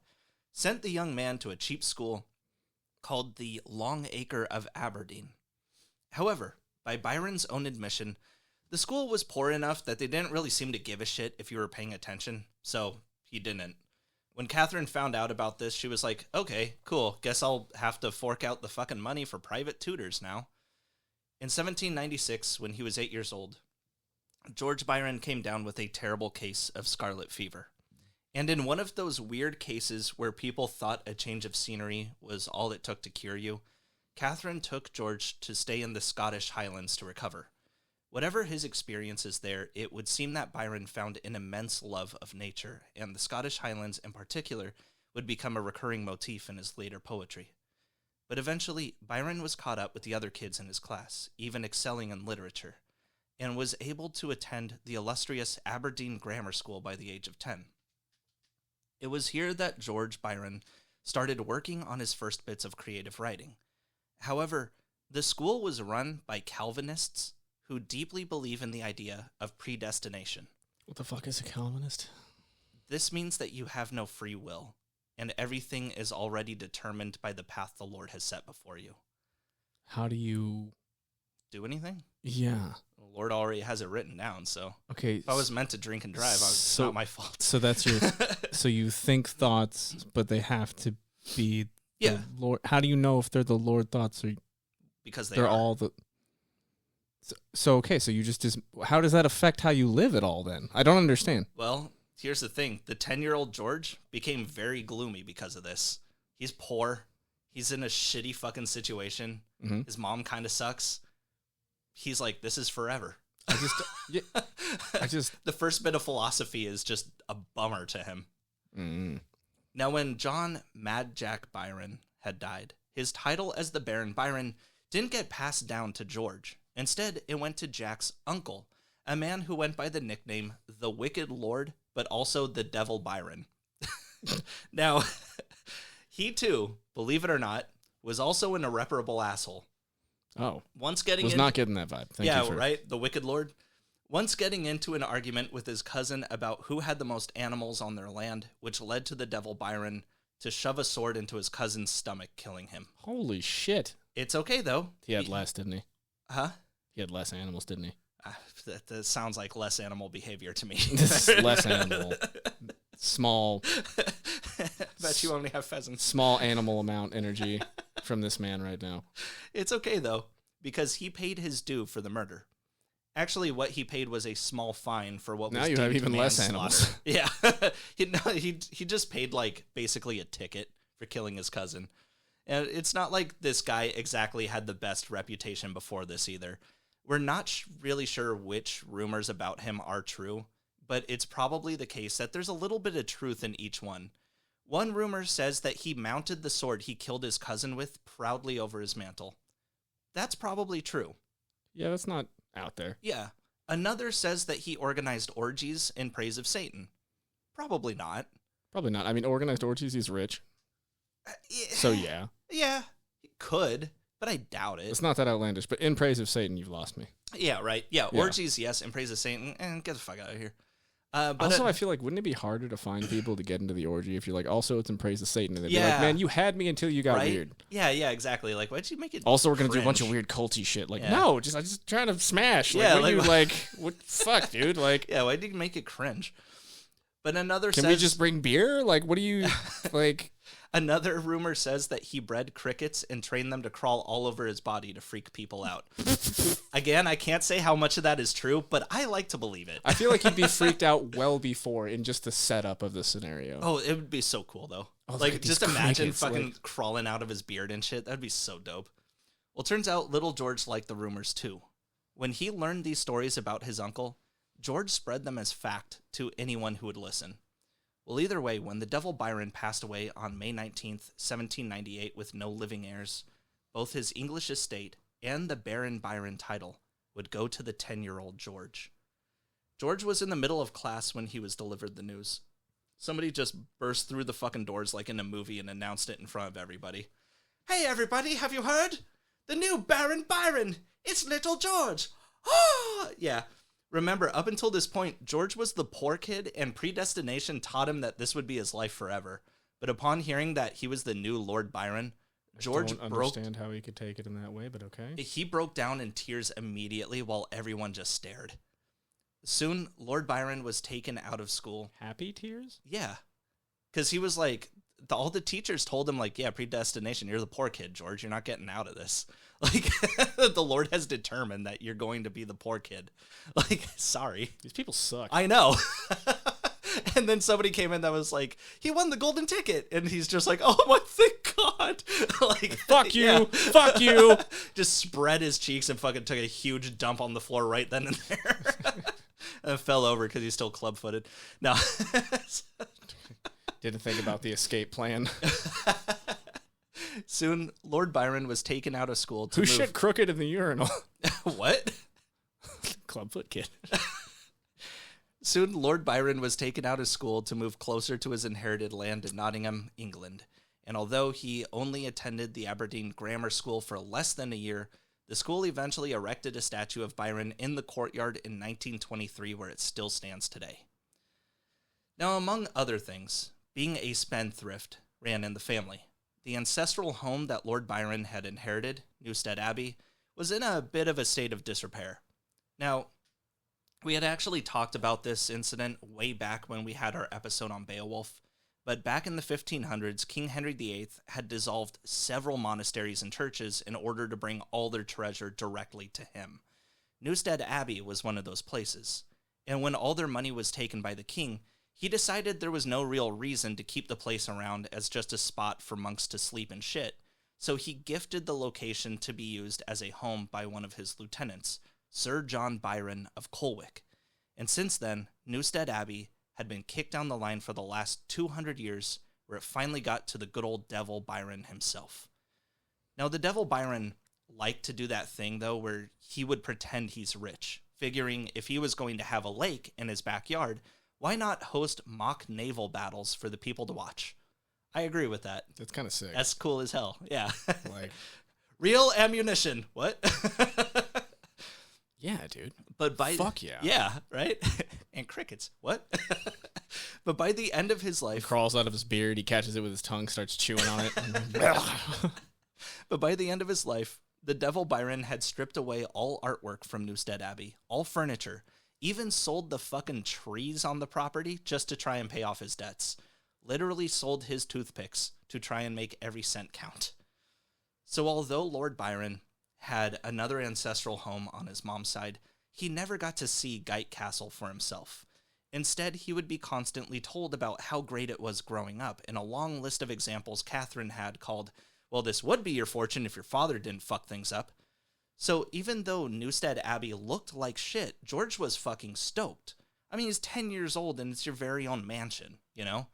sent the young man to a cheap school called the Long Acre of Aberdeen. However, by Byron's own admission, the school was poor enough that they didn't really seem to give a shit if you were paying attention, so he didn't. When Catherine found out about this, she was like, okay, cool, guess I'll have to fork out the fucking money for private tutors now. In 1796, when he was 8 years old, George Byron came down with a terrible case of scarlet fever. And in one of those weird cases where people thought a change of scenery was all it took to cure you, Catherine took George to stay in the Scottish Highlands to recover. Whatever his experiences there, it would seem that Byron found an immense love of nature, and the Scottish Highlands in particular would become a recurring motif in his later poetry. But eventually, Byron was caught up with the other kids in his class, even excelling in literature, and was able to attend the illustrious Aberdeen Grammar School by the age of 10. It was here that George Byron started working on his first bits of creative writing. However, the school was run by Calvinists who deeply believe in the idea of predestination. What the fuck is a Calvinist? This means that you have no free will, and everything is already determined by the path the Lord has set before you. How do you Do anything? Yeah. The Lord already has it written down, so Okay. if I was meant to drink and drive, it's not my fault. So that's your so you think thoughts, but they have to be Yeah. the Lord. How do you know if they're the Lord thoughts or Because they're are. all the So okay, so you just how does that affect how you live at all then? I don't understand. Well, here's the thing. The 10-year-old George became very gloomy because of this. He's poor. He's in a shitty fucking situation. Mhm. His mom kind of sucks. He's like, this is forever. I just The first bit of philosophy is just a bummer to him. Now, when John Mad Jack Byron had died, his title as the Baron Byron didn't get passed down to George. Instead, it went to Jack's uncle, a man who went by the nickname the Wicked Lord, but also the Devil Byron. Now, he too, believe it or not, was also an irreparable asshole. Oh. Once getting Was not getting that vibe. Thank you for right? The Wicked Lord. Once getting into an argument with his cousin about who had the most animals on their land, which led to the Devil Byron to shove a sword into his cousin's stomach, killing him. Holy shit. It's okay, though. He had less, didn't he? Huh? He had less animals, didn't he? That sounds like less animal behavior to me. This is less animal. Small. Bet you only have pheasants. Small animal amount energy from this man right now. It's okay, though, because he paid his due for the murder. Actually, what he paid was a small fine for what was now you have deemed even less manslaughter. animals. Yeah. he just paid, like, basically a ticket for killing his cousin. And it's not like this guy exactly had the best reputation before this either. We're not really sure which rumors about him are true, but it's probably the case that there's a little bit of truth in each one. One rumor says that he mounted the sword he killed his cousin with proudly over his mantle. That's probably true. Yeah, that's not out there. Yeah. Another says that he organized orgies in praise of Satan. Probably not. Probably not. I mean, organized orgies, he's rich. So yeah. Yeah, he could, but I doubt it. It's not that outlandish, but in praise of Satan, you've lost me. Yeah, right. Yeah, orgies, yes, in praise of Satan, and get the fuck out of here. But also, I feel like, wouldn't it be harder to find people to get into the orgy if you're like, also it's in praise of Satan, and they'd be like, man, you had me until you got weird. Yeah, exactly. Like, why'd you make it Also, we're going to do a cringe? bunch of weird culty shit. Like, no, I'm just trying to smash. Like, Yeah, what like- you like, what fuck, dude? Like, Yeah, why did you make it cringe? But another can says... we just bring beer? Like, what do you, like... Another rumor says that he bred crickets and trained them to crawl all over his body to freak people out. Again, I can't say how much of that is true, but I like to believe it. I feel like he'd be freaked out well before in just the setup of the scenario. Oh, it would be so cool, though. Oh, like, just imagine crickets, fucking crawling out of his beard and shit. That'd be so dope. Well, turns out little George liked the rumors, too. When he learned these stories about his uncle, George spread them as fact to anyone who would listen. Well, either way, when the Devil Byron passed away on May 19th, 1798, with no living heirs, both his English estate and the Baron Byron title would go to the 10-year-old George. George was in the middle of class when he was delivered the news. Somebody just burst through the fucking doors like in a movie and announced it in front of everybody. Hey, everybody, have you heard? The new Baron Byron! It's little George! Ah! Yeah. Remember, up until this point, George was the poor kid, and predestination taught him that this would be his life forever. But upon hearing that he was the new Lord Byron, George I don't understand how he could take it in that way, but okay. He broke down in tears immediately while everyone just stared. Soon, Lord Byron was taken out of school. Happy tears? Yeah. Because he was like, all the teachers told him, like, yeah, predestination, you're the poor kid, George. You're not getting out of this. Like, the Lord has determined that you're going to be the poor kid. Like, sorry. These people suck. I know. And then somebody came in that was like, he won the golden ticket. And he's just like, oh my, thank God. Like, fuck you. Yeah. Fuck you. Just spread his cheeks and fucking took a huge dump on the floor right then and there. And fell over because he's still club-footed. No. Didn't think about the escape plan. Soon, Lord Byron was taken out of school to Who shit crooked in the urinal? What? Clubfoot kid. Soon, Lord Byron was taken out of school to move closer to his inherited land in Nottingham, England. And although he only attended the Aberdeen Grammar School for less than a year, the school eventually erected a statue of Byron in the courtyard in 1923, where it still stands today. Now, among other things, being a spendthrift ran in the family. The ancestral home that Lord Byron had inherited, Newstead Abbey, was in a bit of a state of disrepair. Now, we had actually talked about this incident way back when we had our episode on Beowulf, but back in the 1500s, King Henry VIII had dissolved several monasteries and churches in order to bring all their treasure directly to him. Newstead Abbey was one of those places, and when all their money was taken by the king, he decided there was no real reason to keep the place around as just a spot for monks to sleep and shit, so he gifted the location to be used as a home by one of his lieutenants, Sir John Byron of Colwick. And since then, Newstead Abbey had been kicked down the line for the last 200 years, where it finally got to the good old Devil Byron himself. Now, the Devil Byron liked to do that thing, though, where he would pretend he's rich, figuring if he was going to have a lake in his backyard, why not host mock naval battles for the people to watch? I agree with that. That's kind of sick. That's cool as hell. Yeah. Like, real ammunition. What? yeah, dude. But fuck yeah. Yeah, right? And crickets. What? But by the end of his life, he crawls out of his beard, he catches it with his tongue, starts chewing on it. But by the end of his life, the Devil Byron had stripped away all artwork from Newstead Abbey, all furniture, even sold the fucking trees on the property just to try and pay off his debts. Literally sold his toothpicks to try and make every cent count. So although Lord Byron had another ancestral home on his mom's side, he never got to see Guyte Castle for himself. Instead, he would be constantly told about how great it was growing up in a long list of examples Catherine had called, well, this would be your fortune if your father didn't fuck things up. So even though Newstead Abbey looked like shit, George was fucking stoked. I mean, he's 10 years old and it's your very own mansion, you know?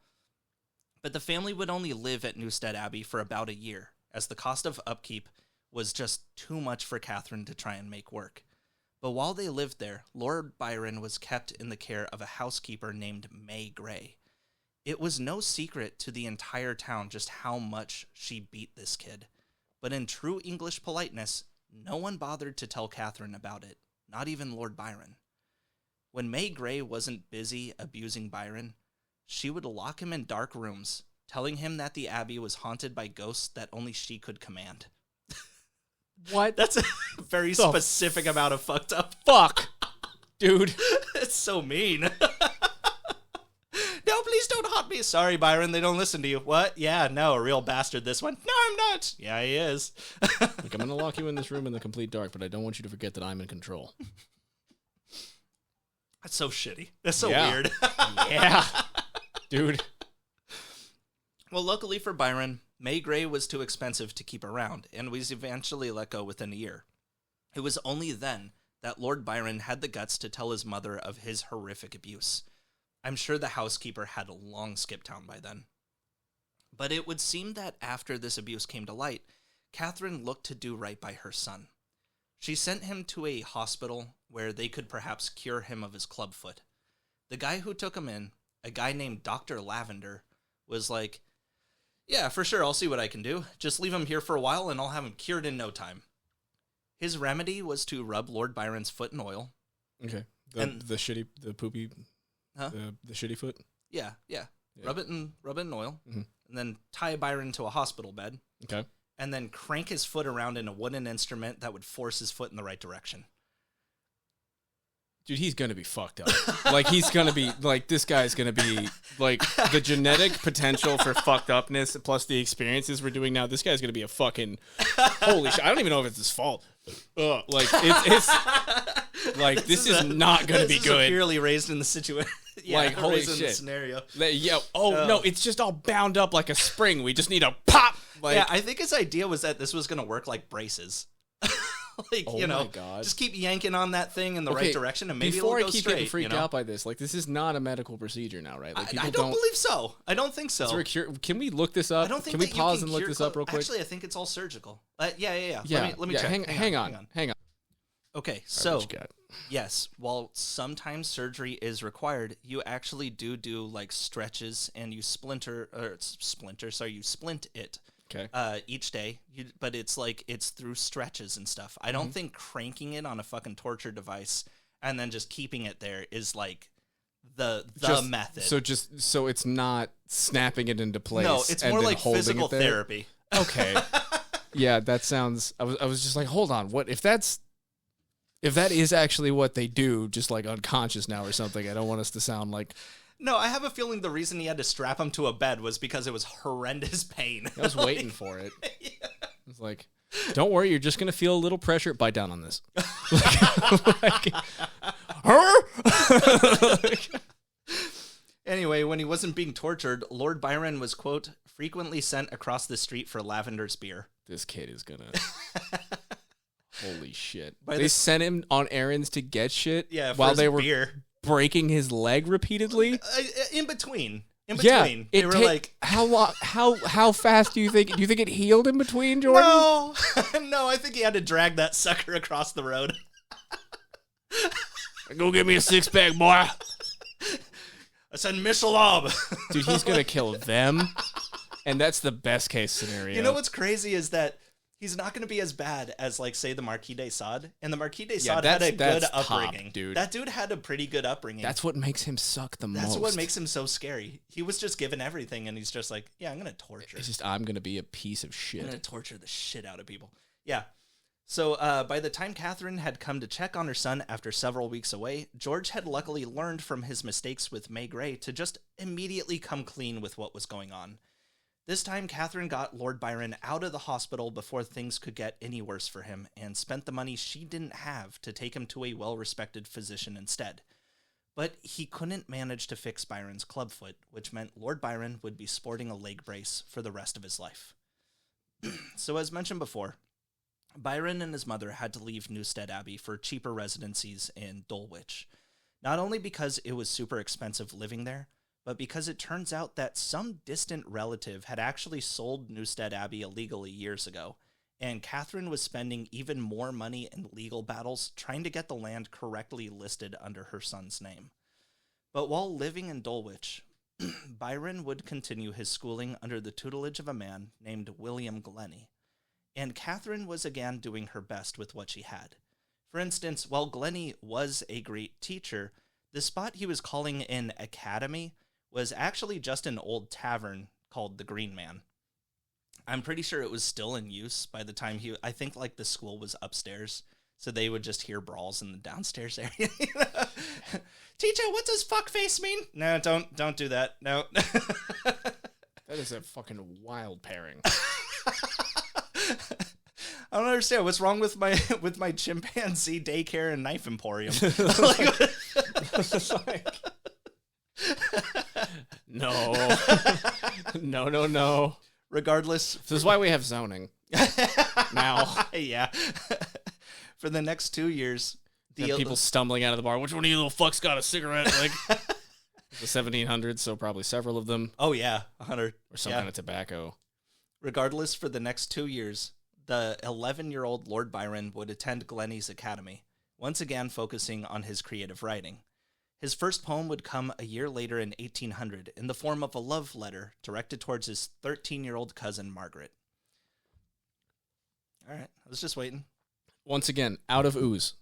But the family would only live at Newstead Abbey for about a year, as the cost of upkeep was just too much for Catherine to try and make work. But while they lived there, Lord Byron was kept in the care of a housekeeper named May Gray. It was no secret to the entire town just how much she beat this kid. But in true English politeness, no one bothered to tell Catherine about it, not even Lord Byron. When May Gray wasn't busy abusing Byron, she would lock him in dark rooms, telling him that the abbey was haunted by ghosts that only she could command. What? That's a very specific amount of fucked up. Fuck, dude. It's so mean. No, please don't haunt not me. Sorry, Byron, they don't listen to you. What? Yeah, no, a real bastard, this one. No, I'm not. Yeah, he is. Like, I'm going to lock you in this room in the complete dark, but I don't want you to forget that I'm in control. That's so shitty. That's so weird. Yeah. Dude. Well, luckily for Byron, May Gray was too expensive to keep around and was eventually let go within a year. It was only then that Lord Byron had the guts to tell his mother of his horrific abuse. I'm sure the housekeeper had long skipped town by then. But it would seem that after this abuse came to light, Catherine looked to do right by her son. She sent him to a hospital where they could perhaps cure him of his clubfoot. The guy who took him in, a guy named Dr. Lavender, was like, yeah, for sure, I'll see what I can do. Just leave him here for a while and I'll have him cured in no time. His remedy was to rub Lord Byron's foot in oil. Okay. The poopy, huh? the shitty foot? Yeah. Rub it in oil, mm-hmm. and then tie Byron to a hospital bed. Okay. And then crank his foot around in a wooden instrument that would force his foot in the right direction. Dude, he's going to be fucked up. Like, he's going to be, like, this guy's going to be, like, the genetic potential for fucked upness plus the experiences we're doing now, this guy's going to be a fucking, holy shit. I don't even know if it's his fault. Like, it's like, this is not going to be good. Purely raised in the situation. Yeah, like, holy raised shit. In the scenario. Yeah. No, it's just all bound up like a spring. We just need a pop. Like, yeah, I think his idea was that this was going to work like braces. Like, oh, you know, my God. Just keep yanking on that thing in the right direction and maybe it'll go straight. Before I keep getting freaked out by this, like, this is not a medical procedure now, right? Like, I don't believe so. I don't think so. Can we look this up? I don't think Can we pause and look this up real quick? Actually, I think it's all surgical. Yeah. Let me check. Hang on. Okay, so, yes, while sometimes surgery is required, you actually do like stretches and you splint it. Okay. Each day, but it's through stretches and stuff. I don't think cranking it on a fucking torture device and then just keeping it there is like the method. So it's not snapping it into place. No, it's more like physical therapy. Okay. Yeah, that sounds. I was just like, hold on, what if that is actually what they do, just like unconscious now or something? I don't want us to sound like. No, I have a feeling the reason he had to strap him to a bed was because it was horrendous pain. I was waiting for it. Yeah. I was like, don't worry, you're just going to feel a little pressure. Bite down on this. Anyway, when he wasn't being tortured, Lord Byron was, quote, frequently sent across the street for Lavender's beer. This kid is going to... Holy shit. They sent him on errands to get shit while they were... beer. Breaking his leg repeatedly in between yeah, they were like how fast do you think it healed in between, Jordan? No I think he had to drag that sucker across the road. Go get me a 6-pack, boy. I said Michelab. Dude, he's gonna kill them, and that's the best case scenario. You know what's crazy is that he's not going to be as bad as, like, say, the Marquis de Sade. And the Marquis de Sade had a good upbringing. Top, dude. That dude had a pretty good upbringing. That's what makes him suck the most. That's what makes him so scary. He was just given everything, and he's just like, yeah, I'm going to torture. It's just, I'm going to be a piece of shit. I'm going to torture the shit out of people. Yeah. So by the time Catherine had come to check on her son after several weeks away, George had luckily learned from his mistakes with May Gray to just immediately come clean with what was going on. This time, Catherine got Lord Byron out of the hospital before things could get any worse for him and spent the money she didn't have to take him to a well-respected physician instead. But he couldn't manage to fix Byron's clubfoot, which meant Lord Byron would be sporting a leg brace for the rest of his life. So as mentioned before, Byron and his mother had to leave Newstead Abbey for cheaper residencies in Dulwich, not only because it was super expensive living there, but because it turns out that some distant relative had actually sold Newstead Abbey illegally years ago, and Catherine was spending even more money in legal battles trying to get the land correctly listed under her son's name. But while living in Dulwich, Byron would continue his schooling under the tutelage of a man named William Glennie, and Catherine was again doing her best with what she had. For instance, while Glennie was a great teacher, the spot he was calling an academy was actually just an old tavern called the Green Man. I'm pretty sure it was still in use by the time I think like the school was upstairs. So they would just hear brawls in the downstairs area. Teacher, what does fuckface mean? No, don't do that. No. That is a fucking wild pairing. I don't understand what's wrong with my chimpanzee daycare and knife emporium. No. Regardless, this is why we have zoning now. Yeah. For the next 2 years, people stumbling out of the bar. Which one of you little fucks got a cigarette? Like the 1700s, so probably several of them. Oh yeah, 100 or some kind of tobacco. Regardless, for the next 2 years, the 11-year-old Lord Byron would attend Glennie's Academy, once again focusing on his creative writing. His first poem would come a year later in 1800 in the form of a love letter directed towards his 13-year-old cousin, Margaret. All right, I was just waiting. Once again, out of ooze.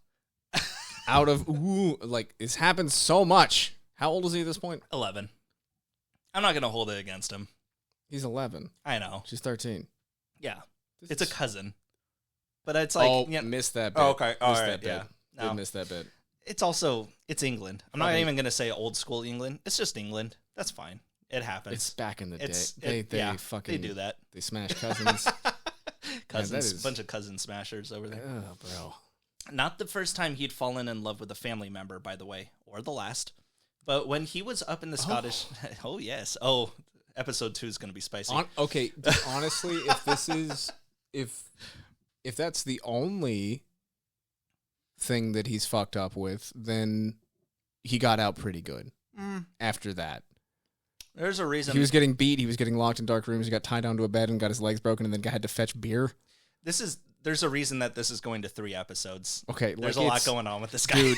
Out of ooh. Like, it's happened so much. How old is he at this point? 11. I'm not going to hold it against him. He's 11. I know. She's 13. Yeah. It's a cousin. But it's like... Missed that bit. Oh, okay. Missed All right, that bit. yeah. No. Did miss that bit. It's England. I'm not even going to say old school England. It's just England. That's fine. It happens. It's back in the day. They do that. They smash cousins. Cousins. A bunch of cousin smashers over there. Oh, bro. Not the first time he'd fallen in love with a family member, by the way, or the last. But when he was up in the Scottish... Oh, yes. Oh, episode 2 is going to be spicy. Okay, honestly, if this is... If that's the only thing that he's fucked up with, then he got out pretty good after that. There's a reason. He was getting beat. He was getting locked in dark rooms. He got tied down to a bed and got his legs broken and then had to fetch beer. There's a reason that this is going to 3 episodes. Okay. There's a lot going on with this guy. Dude,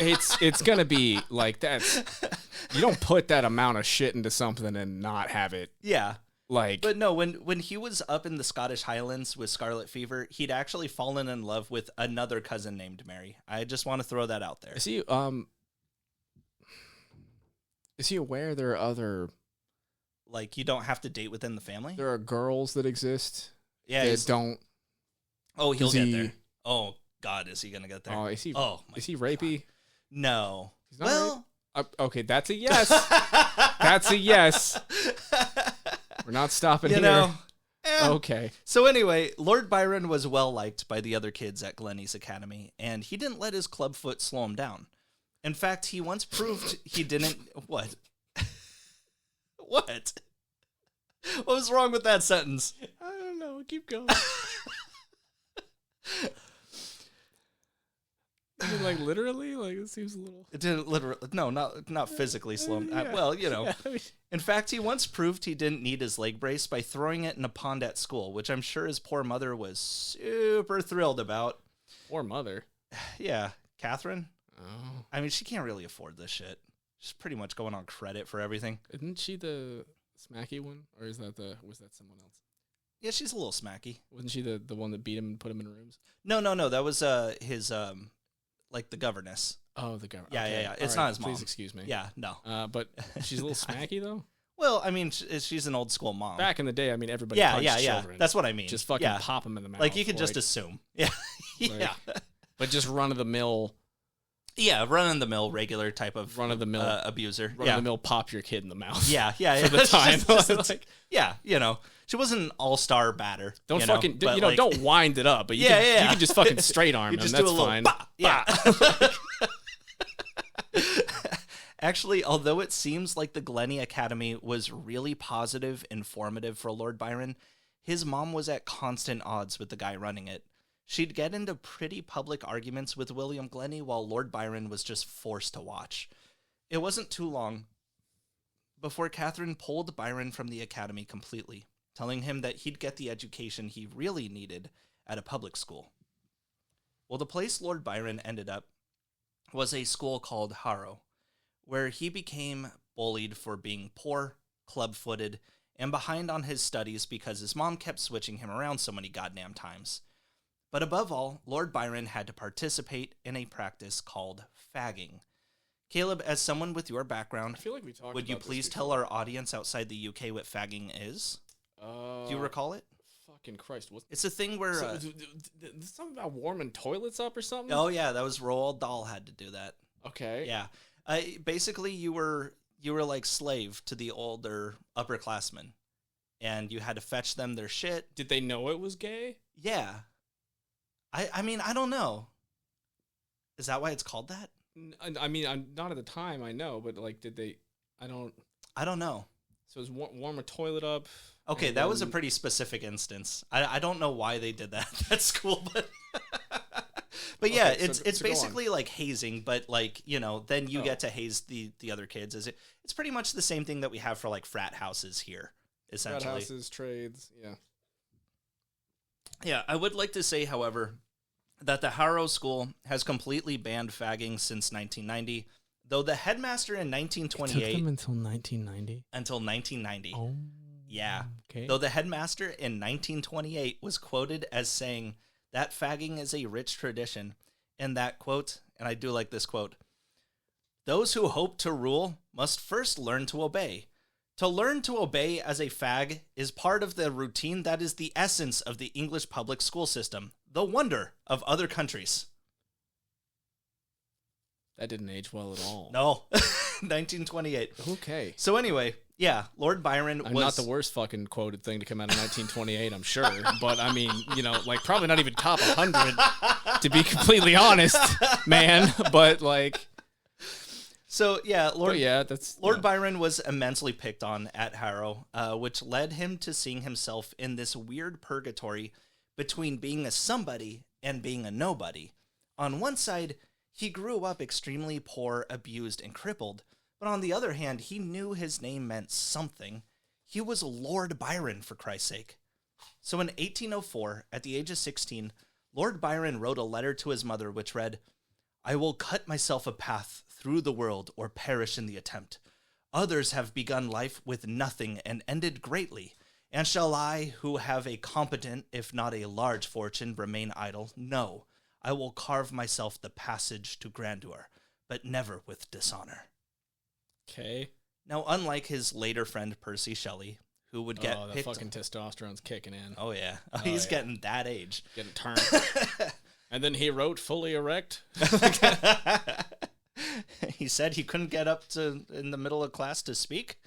it's going to be like that's... You don't put that amount of shit into something and not have it. Yeah. Like... But no, when he was up in the Scottish Highlands with scarlet fever, he'd actually fallen in love with another cousin named Mary. I just want to throw that out there. Is he aware there are other... Like, you don't have to date within the family? There are girls that exist that don't... Oh, he'll get there. Oh, God, is he going to get there? Oh, is he rapey? No. He's not okay, that's a yes. That's a yes. We're not stopping here. Okay. So anyway, Lord Byron was well-liked by the other kids at Glennie's Academy, and he didn't let his clubfoot slow him down. In fact, he once proved he didn't... What? What? What was wrong with that sentence? I don't know. Keep going. I mean, like, literally? Like, it seems a little... It didn't literally... No, not physically slow him down. Well, you know. Yeah, I mean... In fact, he once proved he didn't need his leg brace by throwing it in a pond at school, which I'm sure his poor mother was super thrilled about. Poor mother? Yeah. Catherine? Oh. I mean, she can't really afford this shit. She's pretty much going on credit for everything. Isn't she the smacky one? Or was that someone else? Yeah, she's a little smacky. Wasn't she the one that beat him and put him in rooms? No. That was his like the governess. Oh, the governess. Yeah, okay. Yeah. It's not his mom. Please excuse me. Yeah, no. But she's a little smacky though. Well, I mean, she's an old school mom. Back in the day, I mean, everybody punched children. That's what I mean. Just fucking pop them in the mouth. Like, you could just assume. Yeah. Yeah. But just run-of-the-mill. Yeah, run-of-the-mill, regular type of run-of-the-mill abuser. Run-of-the-mill, pop your kid in the mouth. Yeah. For the time. Like, yeah, you know. She wasn't an all-star batter. Don't fucking, don't wind it up. But you can just fucking straight arm him. That's fine. Yeah. Actually, although it seems like the Glennie Academy was really positive and formative for Lord Byron, his mom was at constant odds with the guy running it. She'd get into pretty public arguments with William Glennie while Lord Byron was just forced to watch. It wasn't too long before Catherine pulled Byron from the academy completely, telling him that he'd get the education he really needed at a public school. Well, the place Lord Byron ended up was a school called Harrow, where he became bullied for being poor, club-footed, and behind on his studies because his mom kept switching him around so many goddamn times. But above all, Lord Byron had to participate in a practice called fagging. Caleb, as someone with your background, I feel like we talked would you please tell our audience outside the UK what fagging is? Do you recall it? Fucking Christ. It's a thing where... something about warming toilets up or something? Oh, yeah, that was Roald Dahl had to do that. Okay. Yeah. Basically, you were like slave to the older upperclassmen, and you had to fetch them their shit. Did they know it was gay? Yeah. I mean, I don't know. Is that why it's called that? I mean, I'm not at the time, I know, but like, did they... I don't know. So it was warm a toilet up. Okay, that was a pretty specific instance. I don't know why they did that at school, but but yeah, okay, it's basically like hazing, but like, you know, then you get to haze the other kids. It's pretty much the same thing that we have for like frat houses here, essentially. Frat houses, trades, yeah. Yeah, I would like to say, however, that the Harrow School has completely banned fagging since 1990. Though the headmaster in 1928... It took them until 1990? Until 1990. Oh, yeah. Okay. Though the headmaster in 1928 was quoted as saying that fagging is a rich tradition, and that, quote, and I do like this quote, "Those who hope to rule must first learn to obey. To learn to obey as a fag is part of the routine that is the essence of the English public school system, the wonder of other countries." That didn't age well at all. No. 1928. Okay. So anyway, yeah, Lord Byron was... Not the worst fucking quoted thing to come out of 1928, I'm sure. But, I mean, you know, like, probably not even top 100, to be completely honest, man. But, like... So, yeah, Lord Byron Byron was immensely picked on at Harrow, which led him to seeing himself in this weird purgatory between being a somebody and being a nobody. On one side... he grew up extremely poor, abused, and crippled, but on the other hand, he knew his name meant something. He was Lord Byron, for Christ's sake. So in 1804, at the age of 16, Lord Byron wrote a letter to his mother which read, "I will cut myself a path through the world or perish in the attempt. Others have begun life with nothing and ended greatly. And shall I, who have a competent, if not a large fortune, remain idle? No. I will carve myself the passage to grandeur, but never with dishonor." Okay. Now, unlike his later friend Percy Shelley, who would get the fucking testosterone's kicking in. Oh, yeah. He's getting that age. Getting turned. And then he wrote Fully Erect. He said he couldn't get up to in the middle of class to speak.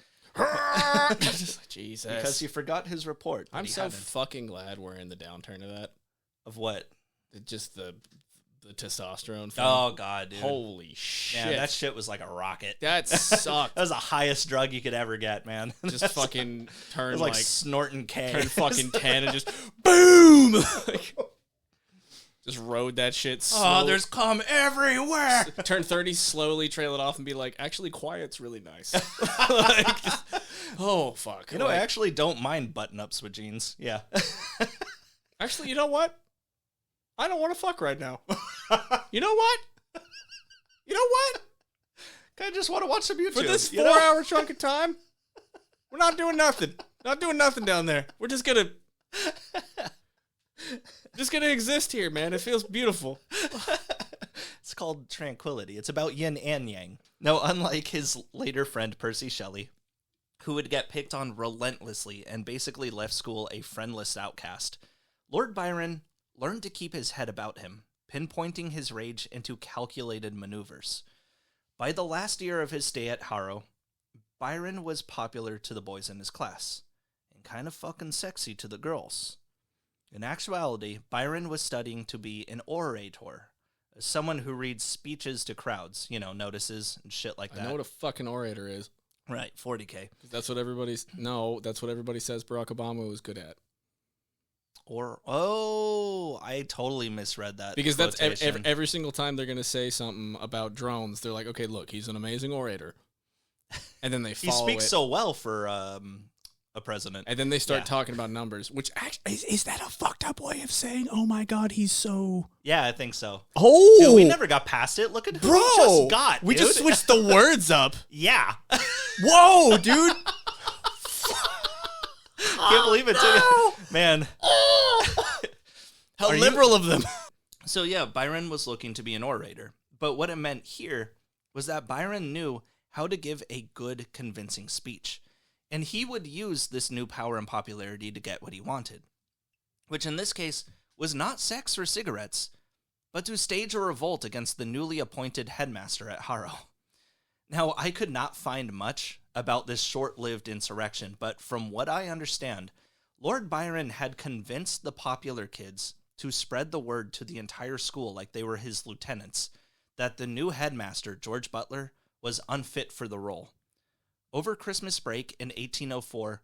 Jesus. Because he forgot his report. I'm so fucking glad we're in the downturn of that. Of what? Just the testosterone thing. Oh, God, dude. Holy shit. Man, that shit was like a rocket. That sucked. That was the highest drug you could ever get, man. Just fucking turn like snorting K. Turn fucking 10 and just boom! Just rode that shit slow. Oh, there's cum everywhere! Turn 30, slowly trail it off and be like, actually, quiet's really nice. Oh, fuck. You know, I actually don't mind button-ups with jeans. Yeah. Actually, you know what? I don't want to fuck right now. You know what? You know what? I just want to watch some YouTube. For this 4-hour chunk of time, we're not doing nothing. Not doing nothing down there. We're just gonna exist here, man. It feels beautiful. It's called tranquility. It's about yin and yang. No, unlike his later friend Percy Shelley, who would get picked on relentlessly and basically left school a friendless outcast, Lord Byron learned to keep his head about him, pinpointing his rage into calculated maneuvers. By the last year of his stay at Harrow, Byron was popular to the boys in his class, and kind of fucking sexy to the girls. In actuality, Byron was studying to be an orator, someone who reads speeches to crowds, you know, notices and shit like that. I know what a fucking orator is. Right, 40K. That's what everybody says Barack Obama was good at. I totally misread that. Because that's every single time they're going to say something about drones, they're like, okay, look, he's an amazing orator. And then they follow He speaks so well for a president. And then they start talking about numbers, which actually, is that a fucked up way of saying, oh my God, he's so... Yeah, I think so. Oh! Dude, we never got past it. Look at who we just got, We dude. just switched the words up. Yeah. Whoa, dude. Can't believe it, no! Man. How liberal of them. So yeah, Byron was looking to be an orator. But what it meant here was that Byron knew how to give a good, convincing speech. And he would use this new power and popularity to get what he wanted. which in this case was not sex or cigarettes, but to stage a revolt against the newly appointed headmaster at Harrow. Now, I could not find much about this short-lived insurrection, but from what I understand, Lord Byron had convinced the popular kids to spread the word to the entire school like they were his lieutenants, that the new headmaster, George Butler, was unfit for the role. Over Christmas break in 1804,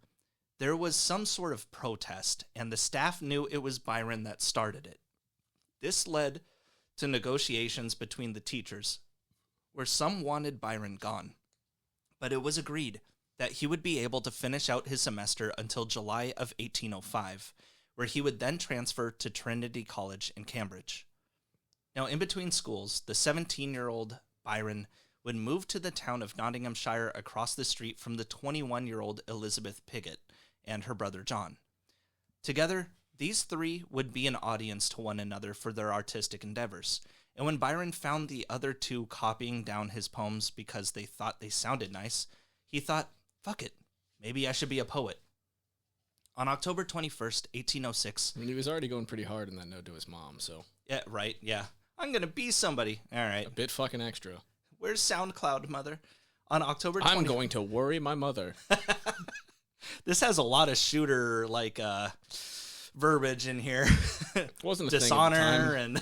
there was some sort of protest, and the staff knew it was Byron that started it. This led to negotiations between the teachers, where some wanted Byron gone, but it was agreed that he would be able to finish out his semester until July of 1805, where he would then transfer to Trinity College in Cambridge. Now, in between schools, the 17-year-old Byron would move to the town of Nottinghamshire across the street from the 21-year-old Elizabeth Piggott and her brother John. Together, these three would be an audience to one another for their artistic endeavors, and when Byron found the other two copying down his poems because they thought they sounded nice, he thought, fuck it, maybe I should be a poet. On October 21st, 1806... I mean, he was already going pretty hard in that note to his mom, so... Yeah, right, yeah. I'm gonna be somebody. All right. A bit fucking extra. Where's SoundCloud, mother? On October 20th... I'm going to worry my mother. This has a lot of shooter, verbiage in here. Wasn't a Dishonor thing at the time.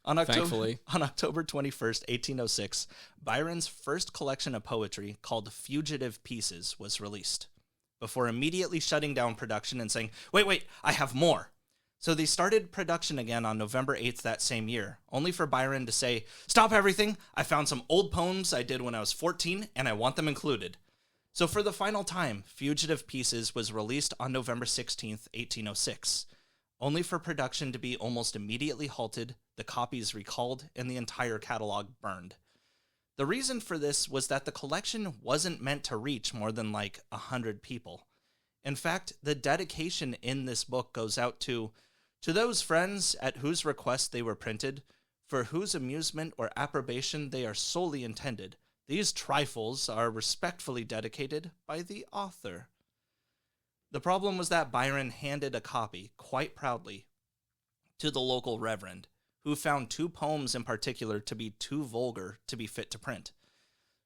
And... Thankfully. On October 21st, 1806, Byron's first collection of poetry, called Fugitive Pieces, was released, before immediately shutting down production and saying, wait, I have more. So they started production again on November 8th that same year, only for Byron to say, stop everything, I found some old poems I did when I was 14, and I want them included. So for the final time, Fugitive Pieces was released on November 16th, 1806, only for production to be almost immediately halted, the copies recalled, and the entire catalog burned. The reason for this was that the collection wasn't meant to reach more than 100 people. In fact, the dedication in this book goes out to those friends at whose request they were printed, for whose amusement or approbation they are solely intended. These trifles are respectfully dedicated by the author. The problem was that Byron handed a copy, quite proudly, to the local reverend, who found two poems in particular to be too vulgar to be fit to print.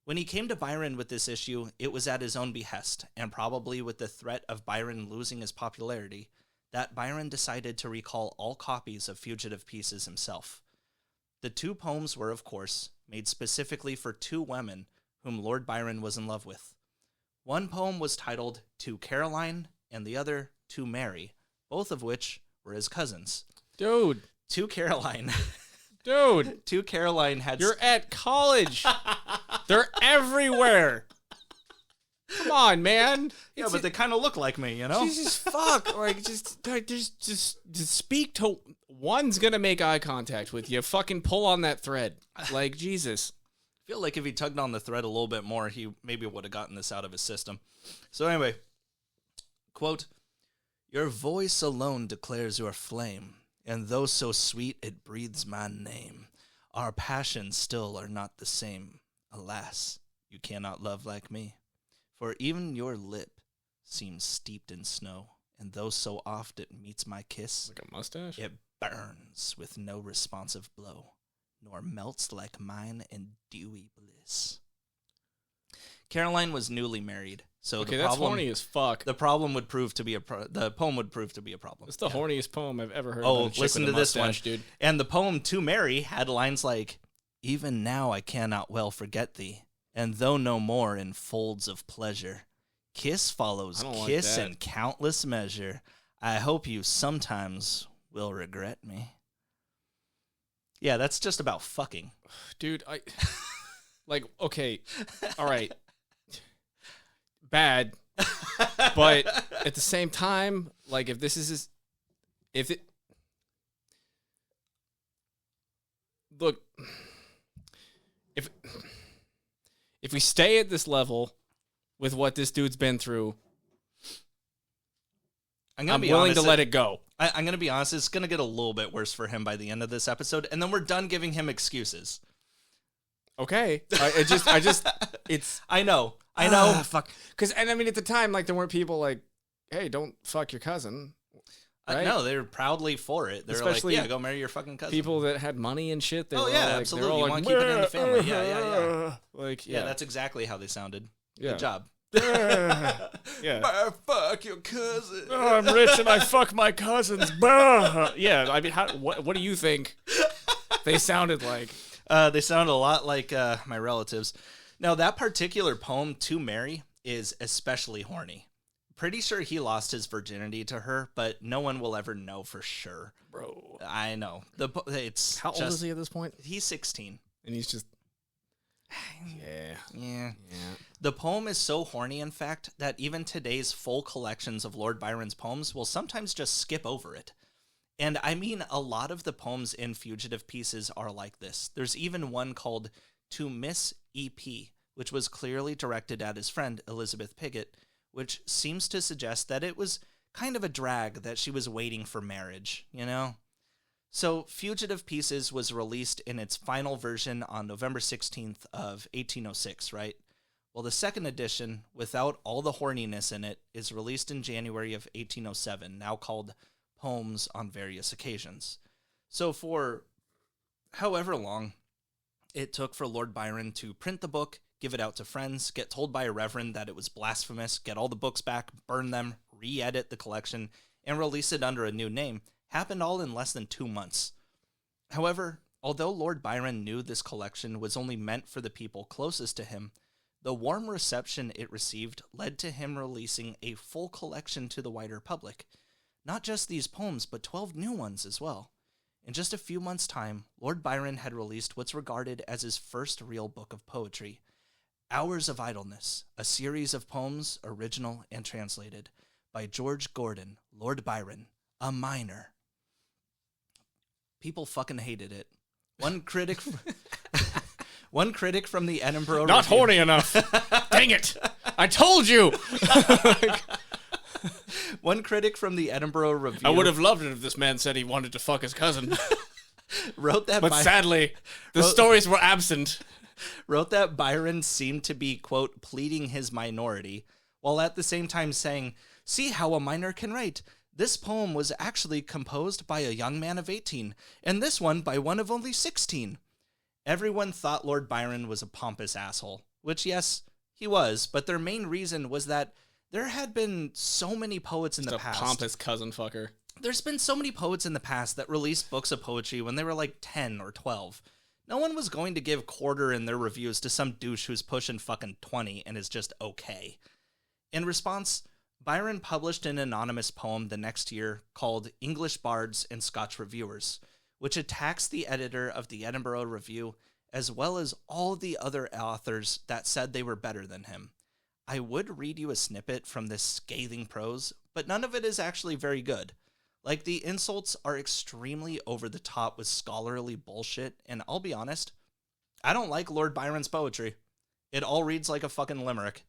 When he came to Byron with this issue, it was at his own behest, and probably with the threat of Byron losing his popularity, that Byron decided to recall all copies of Fugitive Pieces himself. The two poems were, of course, made specifically for two women whom Lord Byron was in love with. One poem was titled To Caroline, and the other To Mary, both of which were his cousins. Dude. To Caroline. Dude. To Caroline had... You're at college. They're everywhere. Come on, man. Yeah, but they kind of look like me, you know? Jesus fuck. Just speak to... One's gonna make eye contact with you. Fucking pull on that thread. Jesus. I feel like if he tugged on the thread a little bit more, he maybe would have gotten this out of his system. So anyway, quote, your voice alone declares your flame, and though so sweet it breathes my name, our passions still are not the same. Alas, you cannot love like me, for even your lip seems steeped in snow, and though so oft it meets my kiss, like a mustache, it burns with no responsive blow, nor melts like mine in dewy bliss. Caroline was newly married, so okay, the problem, that's horny as fuck. The problem would prove to be the poem would prove to be a problem. It's the horniest poem I've ever heard. Oh, about a listen chick to with a this one, mustache, dude. And the poem To Mary had lines like, even now I cannot well forget thee, and though no more in folds of pleasure, kiss follows kiss in countless measure. I hope you sometimes will regret me. Yeah, that's just about fucking. Dude, okay, all right. Bad, but at the same time, if this is look, if we stay at this level with what this dude's been through, I'm willing to let it go. I'm going to be honest, it's going to get a little bit worse for him by the end of this episode, and then we're done giving him excuses. Okay. I know. Fuck. Because, at the time, there weren't people hey, don't fuck your cousin. right? No, they were proudly for it. They're Especially like, yeah, go marry your fucking cousin. People that had money and shit. They oh were yeah, like, absolutely. You want to keep it in the family. Yeah. Like, Yeah, that's exactly how they sounded. Yeah. Good job. Yeah. Fuck your cousin. Oh, I'm rich and I fuck my cousins. Yeah, I mean, what do you think they sounded like? They sound a lot like my relatives. Now, that particular poem, To Mary, is especially horny. Pretty sure he lost his virginity to her, but no one will ever know for sure. Bro. I know. How old is he at this point? He's 16. And he's just... Yeah. The poem is so horny, in fact, that even today's full collections of Lord Byron's poems will sometimes just skip over it. And I mean, a lot of the poems in Fugitive Pieces are like this. There's even one called To Miss E.P., which was clearly directed at his friend, Elizabeth Pigott, which seems to suggest that it was kind of a drag that she was waiting for marriage, you know? So Fugitive Pieces was released in its final version on November 16th of 1806, right? Well, the second edition, without all the horniness in it, is released in January of 1807, now called Poems on Various Occasions. So for however long it took for Lord Byron to print the book, give it out to friends, get told by a reverend that it was blasphemous, get all the books back, burn them, re-edit the collection, and release it under a new name, happened all in less than 2 months. However, although Lord Byron knew this collection was only meant for the people closest to him, the warm reception it received led to him releasing a full collection to the wider public. Not just these poems, but 12 new ones as well. In just a few months' time, Lord Byron had released what's regarded as his first real book of poetry, Hours of Idleness, a series of poems, original and translated, by George Gordon, Lord Byron, a minor. People fucking hated it. One critic from the Edinburgh Not Review. horny enough. Dang it. I told you. One critic from the Edinburgh Review. I would have loved it if this man said he wanted to fuck his cousin. wrote that But sadly, the stories were absent. Wrote that Byron seemed to be, quote, pleading his minority, while at the same time saying, see how a minor can write. This poem was actually composed by a young man of 18, and this one by one of only 16. Everyone thought Lord Byron was a pompous asshole, which, yes, he was, but their main reason was that there had been so many poets in the past. Pompous cousin fucker. There's been so many poets in the past that released books of poetry when they were like 10 or 12. No one was going to give quarter in their reviews to some douche who's pushing fucking 20 and is just okay. In response, Byron published an anonymous poem the next year called English Bards and Scotch Reviewers, which attacks the editor of the Edinburgh Review as well as all the other authors that said they were better than him. I would read you a snippet from this scathing prose, but none of it is actually very good. Like, the insults are extremely over the top with scholarly bullshit, and I'll be honest, I don't like Lord Byron's poetry. It all reads like a fucking limerick.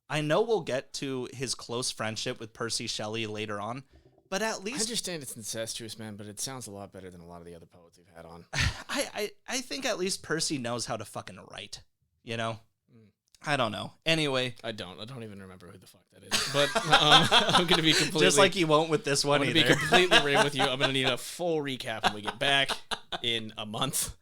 I know we'll get to his close friendship with Percy Shelley later on, but at least... I understand it's incestuous, man, but it sounds a lot better than a lot of the other poets we've had on. I think at least Percy knows how to fucking write, you know? I don't know. Anyway. I don't even remember who the fuck that is. But I'm going to be completely... Just like you won't with this one either. I'm going to be completely real with you. I'm going to need a full recap when we get back in a month.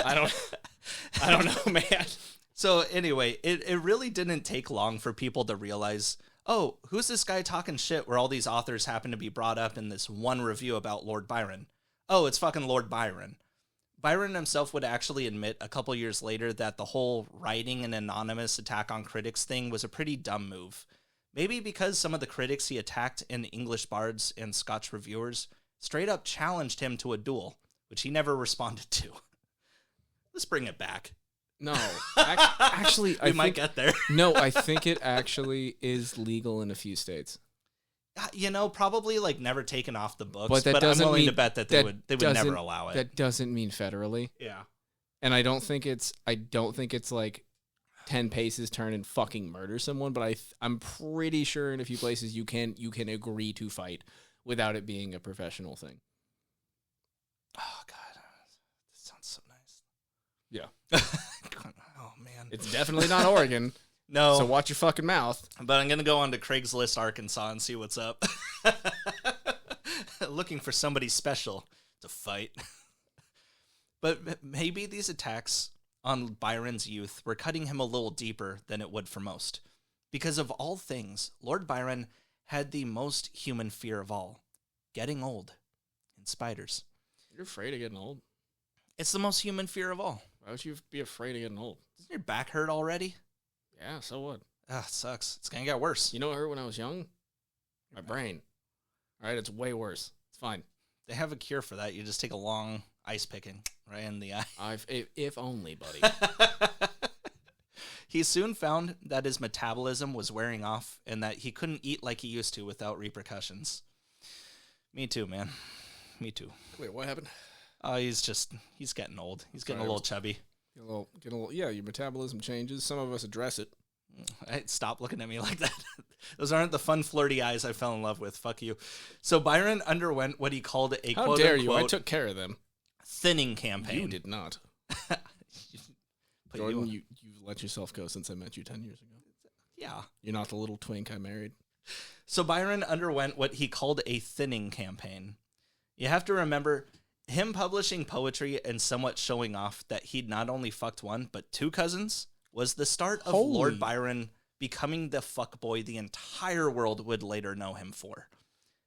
I don't know, man. So anyway, it really didn't take long for people to realize, oh, who's this guy talking shit where all these authors happen to be brought up in this one review about Lord Byron? Oh, it's fucking Lord Byron. Byron himself would actually admit a couple years later that the whole writing an anonymous attack on critics thing was a pretty dumb move. Maybe because some of the critics he attacked in English Bards and Scotch Reviewers straight up challenged him to a duel, which he never responded to. Let's bring it back. No, actually, we might get there. No, I think it actually is legal in a few states. You know, probably like never taken off the books, but I'm willing to bet that they would never allow it. That doesn't mean federally. Yeah. And I don't think it's like 10 paces turn and fucking murder someone, but I'm pretty sure in a few places you can agree to fight without it being a professional thing. Oh god. That sounds so nice. Yeah. Oh man. It's definitely not Oregon. No. So watch your fucking mouth. But I'm going to go on to Craigslist, Arkansas and see what's up. looking for somebody special to fight. But maybe these attacks on Byron's youth were cutting him a little deeper than it would for most. Because of all things, Lord Byron had the most human fear of all, getting old and spiders. You're afraid of getting old? It's the most human fear of all. Why would you be afraid of getting old? Doesn't your back hurt already? Yeah, so what? Ah, it sucks. It's going to get worse. You know what hurt when I was young? My brain. All right, it's way worse. It's fine. They have a cure for that. You just take a long ice picking right in the eye. If only, buddy. He soon found that his metabolism was wearing off and that he couldn't eat like he used to without repercussions. Me too, man. Me too. Wait, what happened? He's getting old. He's getting a little chubby. Yeah, your metabolism changes. Some of us address it. Hey, stop looking at me like that. Those aren't the fun, flirty eyes I fell in love with. Fuck you. So Byron underwent what he called a How dare you? I took care of them. Thinning campaign. You did not. Jordan, you've let yourself go since I met you 10 years ago. Yeah. You're not the little twink I married. So Byron underwent what he called a thinning campaign. You have to remember, him publishing poetry and somewhat showing off that he'd not only fucked one, but two cousins was the start of Lord Byron becoming the fuckboy the entire world would later know him for.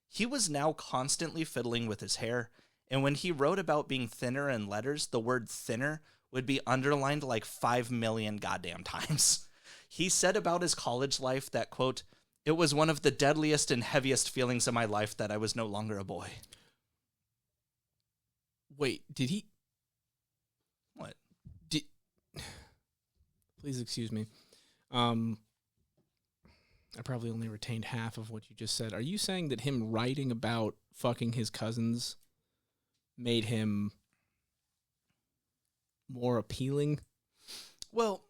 He was now constantly fiddling with his hair, and when he wrote about being thinner in letters, the word thinner would be underlined like 5 million goddamn times. He said about his college life that, quote, "It was one of the deadliest and heaviest feelings of my life that I was no longer a boy." Wait, did he? What? Please excuse me. I probably only retained half of what you just said. Are you saying that him writing about fucking his cousins made him more appealing? Well,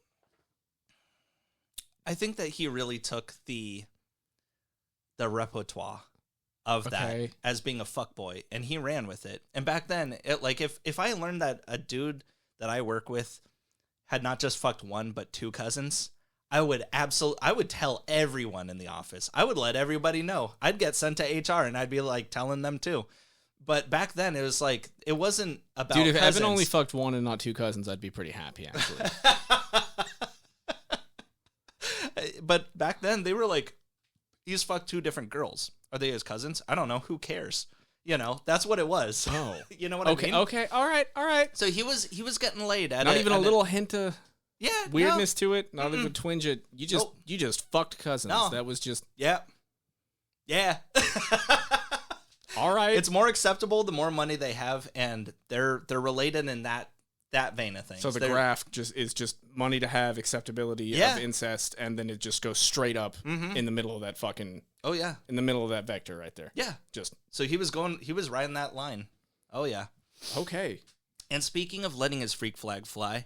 I think that he really took the repertoire of that as being a fuckboy, and he ran with it. And back then, if I learned that a dude that I work with had not just fucked one but two cousins, I would tell everyone in the office. I would let everybody know. I'd get sent to HR and I'd be like telling them too. But back then it was like, it wasn't about Dude, if cousins. Evan only fucked one and not two cousins, I'd be pretty happy actually. But back then they were like, he's fucked two different girls. Are they his cousins? I don't know. Who cares? You know, that's what it was. Oh. You know what I mean? Okay. All right. So he was getting laid at not even a little hint of weirdness no. to it. Not even a twinge of you just fucked cousins. No. That was just yeah. all right. It's more acceptable the more money they have, and they're related in that vein of things. So the graph is just money to have, acceptability of incest, and then it just goes straight up in the middle of that fucking. Oh yeah. In the middle of that vector right there. Yeah. Just so he was riding that line. Oh yeah. Okay. And speaking of letting his freak flag fly,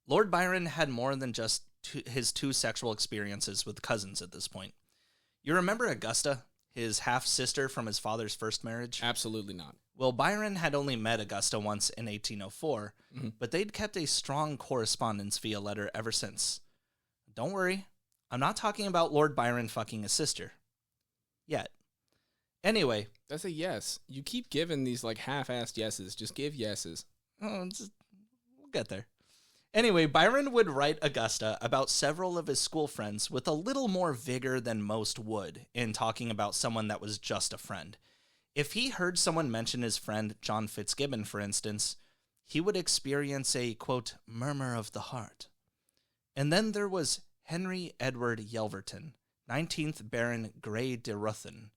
Lord Byron had more than just his two sexual experiences with cousins at this point. You remember Augusta, his half-sister from his father's first marriage? Absolutely not. Well, Byron had only met Augusta once in 1804, but they'd kept a strong correspondence via letter ever since. Don't worry, I'm not talking about Lord Byron fucking his sister. Yet. Anyway. That's a yes. You keep giving these like half-assed yeses. Just give yeses. We'll get there. Anyway, Byron would write Augusta about several of his school friends with a little more vigor than most would in talking about someone that was just a friend. If he heard someone mention his friend John Fitzgibbon, for instance, he would experience a, quote, murmur of the heart. And then there was Henry Edward Yelverton, 19th Baron Grey de Ruthen.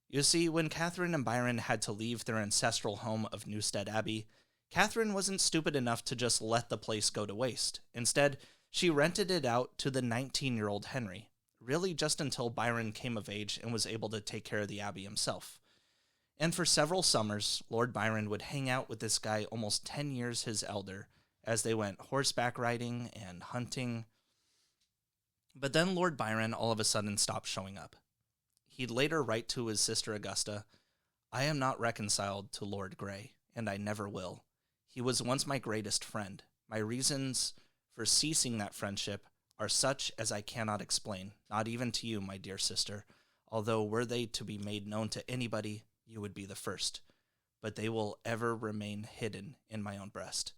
You see, when Catherine and Byron had to leave their ancestral home of Newstead Abbey, Catherine wasn't stupid enough to just let the place go to waste. Instead, she rented it out to the 19-year-old Henry, really just until Byron came of age and was able to take care of the abbey himself. And for several summers, Lord Byron would hang out with this guy almost 10 years his elder as they went horseback riding and hunting. But then Lord Byron all of a sudden stopped showing up. He'd later write to his sister Augusta, "I am not reconciled to Lord Grey, and I never will. He was once my greatest friend. My reasons for ceasing that friendship are such as I cannot explain, not even to you, my dear sister, although were they to be made known to anybody, you would be the first, but they will ever remain hidden in my own breast.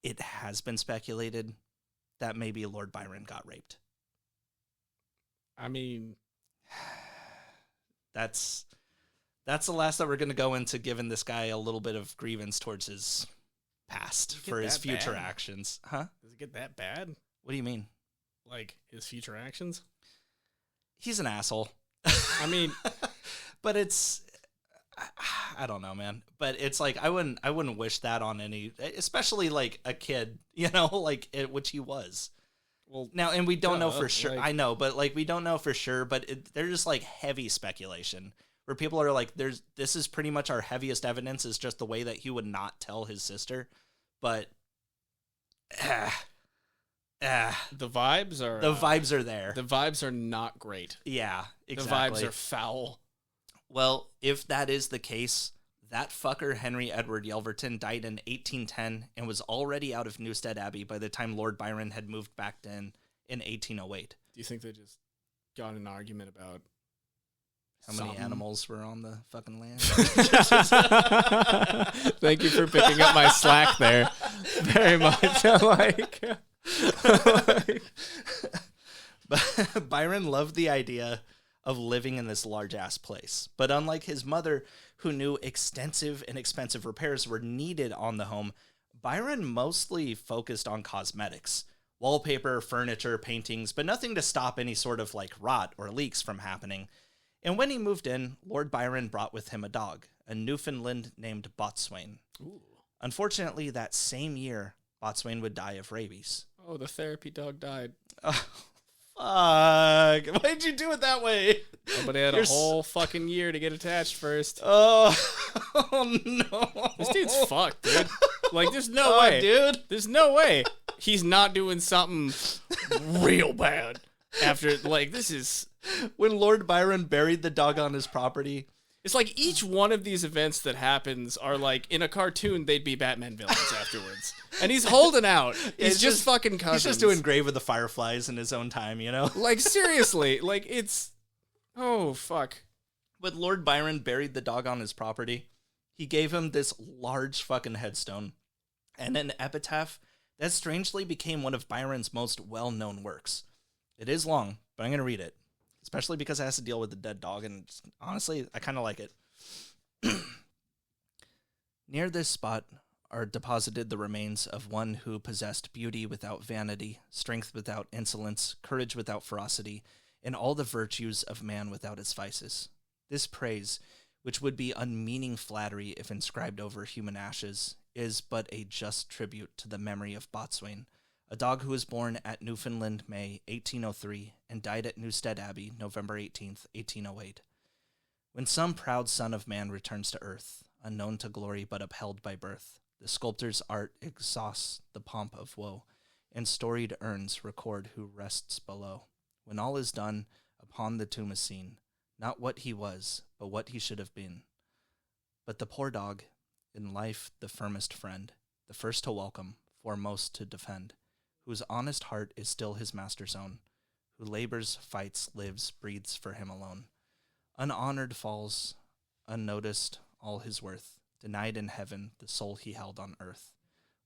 It has been speculated that maybe Lord Byron got raped. I mean, that's the last that we're going to go into, giving this guy a little bit of grievance towards his past for his future actions. Huh? Does it get that bad? What do you mean? Like his future actions? He's an asshole. I mean, but it's, I don't know, man. But it's like I wouldn't wish that on any, especially like a kid, you know, like which he was. Well, now, and we don't know for sure. Like, I know, but like we don't know for sure. But they're just like heavy speculation where people are like, this is pretty much our heaviest evidence is just the way that he would not tell his sister. But the vibes are there. The vibes are not great. Yeah, exactly. The vibes are foul. Well, if that is the case, that fucker Henry Edward Yelverton died in 1810 and was already out of Newstead Abbey by the time Lord Byron had moved back in 1808. Do you think they just got in an argument about how many animals were on the fucking land? Thank you for picking up my slack there. Very much. But Byron loved the idea of living in this large-ass place. But unlike his mother, who knew extensive and expensive repairs were needed on the home, Byron mostly focused on cosmetics. Wallpaper, furniture, paintings, but nothing to stop any sort of like rot or leaks from happening. And when he moved in, Lord Byron brought with him a dog, a Newfoundland named Botswain. Ooh. Unfortunately, that same year, Botswain would die of rabies. Oh, the therapy dog died. Oh, fuck. Why'd you do it that way? But he had a whole fucking year to get attached first. Oh no. This dude's fucked, dude. Like, there's no way. Dude. There's no way he's not doing something real bad after, like, this is... When Lord Byron buried the dog on his property. It's like each one of these events that happens are like, in a cartoon, they'd be Batman villains afterwards. And he's holding out. He's just fucking cousins. He's just doing Grave of the Fireflies in his own time, you know? Like, seriously. Like, it's... Oh, fuck. When Lord Byron buried the dog on his property, he gave him this large fucking headstone and an epitaph that strangely became one of Byron's most well-known works. It is long, but I'm going to read it. Especially because it has to deal with the dead dog, and honestly, I kind of like it. Near this spot are deposited the remains of one who possessed beauty without vanity, strength without insolence, courage without ferocity, and all the virtues of man without its vices. This praise, which would be unmeaning flattery if inscribed over human ashes, is but a just tribute to the memory of Botswain, a dog who was born at Newfoundland, May 1803, and died at Newstead Abbey, November 18th, 1808. When some proud son of man returns to earth, unknown to glory but upheld by birth, the sculptor's art exhausts the pomp of woe, and storied urns record who rests below. When all is done, upon the tomb is seen, not what he was, but what he should have been. But the poor dog, in life the firmest friend, the first to welcome, foremost to defend, whose honest heart is still his master's own, who labors, fights, lives, breathes for him alone. Unhonored falls, unnoticed all his worth, denied in heaven the soul he held on earth,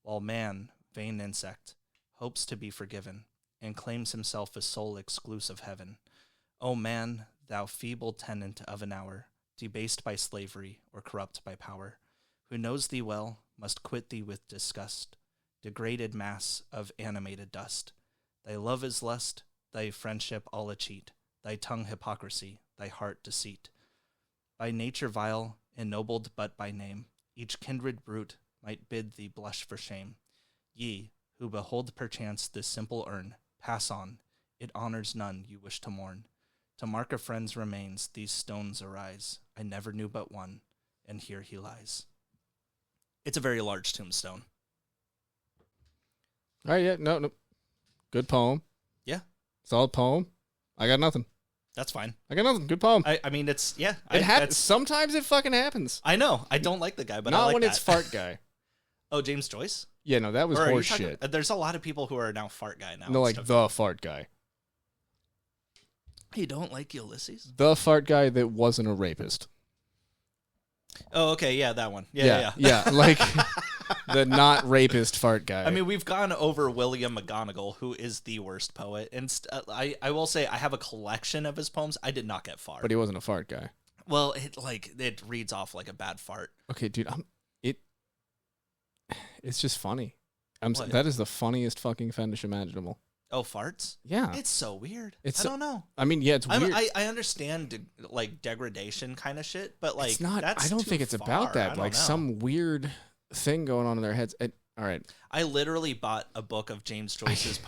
while man, vain insect, hopes to be forgiven, and claims himself a soul exclusive of heaven. O man, thou feeble tenant of an hour, debased by slavery or corrupt by power, who knows thee well, must quit thee with disgust, degraded mass of animated dust. Thy love is lust, thy friendship all a cheat, thy tongue hypocrisy, thy heart deceit. By nature vile, ennobled but by name, each kindred brute might bid thee blush for shame. Ye, who behold perchance this simple urn, pass on, it honors none you wish to mourn. To mark a friend's remains, these stones arise. I never knew but one, and here he lies. It's a very large tombstone. All right, yeah, no. Good poem. Yeah. Solid poem. I got nothing. That's fine. I got nothing. Good poem. I mean, it's, yeah. It happens. Sometimes it fucking happens. I know. I don't like the guy, but not I like when that. it's Fart Guy. Oh, James Joyce? Yeah, no, that was horse shit. There's a lot of people who are now Fart Guy now. No, like the Fart Guy. You don't like Ulysses? The Fart Guy that wasn't a rapist. Oh, okay, yeah, that one. Yeah. Like the not rapist fart guy. I mean, we've gone over William McGonagall, who is the worst poet, and I will say I have a collection of his poems. I did not get far, but he wasn't a fart guy. Well, it reads off like a bad fart. Okay, dude, it's just funny. What? That is the funniest fucking fetish imaginable. Oh, farts? Yeah. It's so weird. I It's don't know. I mean, yeah, it's weird. I understand like degradation kind of shit, but like It's not. that's I don't too think it's far. about I that. don't Like know. some weird thing going on in their heads. All right. I literally bought a book of James Joyce's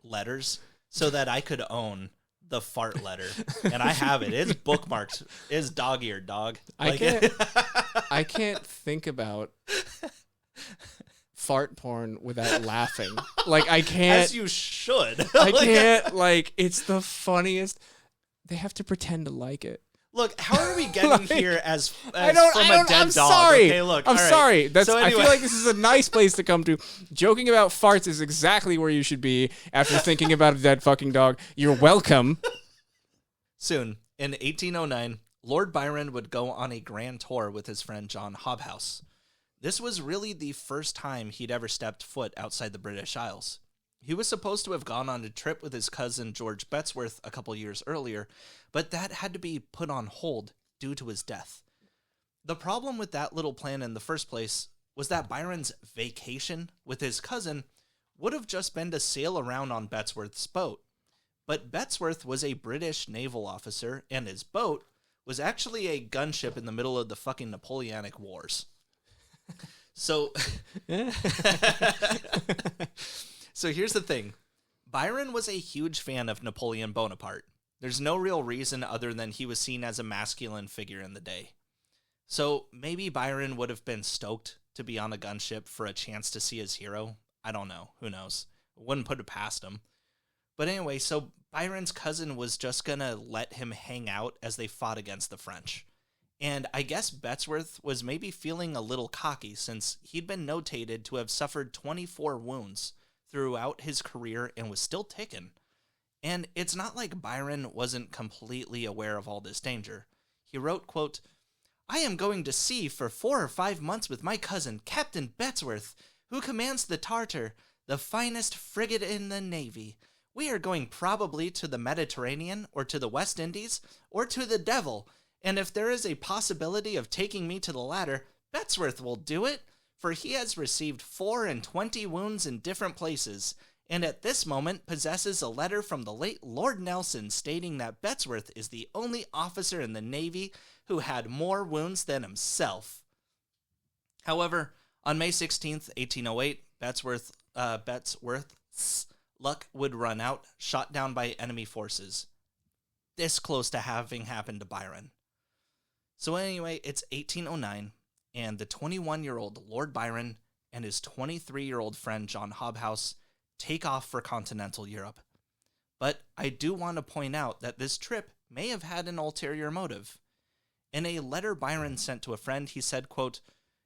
letters so that I could own the fart letter, and I have it. It's bookmarked. It's dog-eared, dog. I can't think about fart porn without laughing. Like I can't. As you should. I can't. Like it's the funniest. They have to pretend to like it. Look, how are we getting here as from a dead I'm dog? sorry. Okay, look, I'm all right. sorry. So I anyway. feel like this is a nice place to come to. Joking about farts is exactly where you should be after thinking about a dead fucking dog. You're welcome. Soon, in 1809, Lord Byron would go on a grand tour with his friend John Hobhouse. This was really the first time he'd ever stepped foot outside the British Isles. He was supposed to have gone on a trip with his cousin George Bettesworth a couple years earlier, but that had to be put on hold due to his death. The problem with that little plan in the first place was that Byron's vacation with his cousin would have just been to sail around on Bettesworth's boat. But Bettesworth was a British naval officer, and his boat was actually a gunship in the middle of the fucking Napoleonic Wars. So, so here's the thing. Byron was a huge fan of Napoleon Bonaparte. There's no real reason other than he was seen as a masculine figure in the day. So maybe Byron would have been stoked to be on a gunship for a chance to see his hero. I don't know. Who knows? Wouldn't put it past him. But anyway, so Byron's cousin was just going to let him hang out as they fought against the French. And I guess Bettesworth was maybe feeling a little cocky since he'd been notated to have suffered 24 wounds throughout his career and was still ticking. And it's not like Byron wasn't completely aware of all this danger. He wrote, quote, "I am going to sea for 4 or 5 months with my cousin, Captain Bettesworth, who commands the Tartar, the finest frigate in the Navy. We are going probably to the Mediterranean, or to the West Indies, or to the devil, and if there is a possibility of taking me to the latter, Bettesworth will do it, for he has received 24 wounds in different places, and at this moment possesses a letter from the late Lord Nelson stating that Bettesworth is the only officer in the Navy who had more wounds than himself." However, on May 16th, 1808, Bettesworth's luck would run out, shot down by enemy forces. This close to having happened to Byron. So anyway, it's 1809, and the 21-year-old Lord Byron and his 23-year-old friend John Hobhouse take off for continental Europe. But I do want to point out that this trip may have had an ulterior motive. In a letter Byron sent to a friend, he said, quote,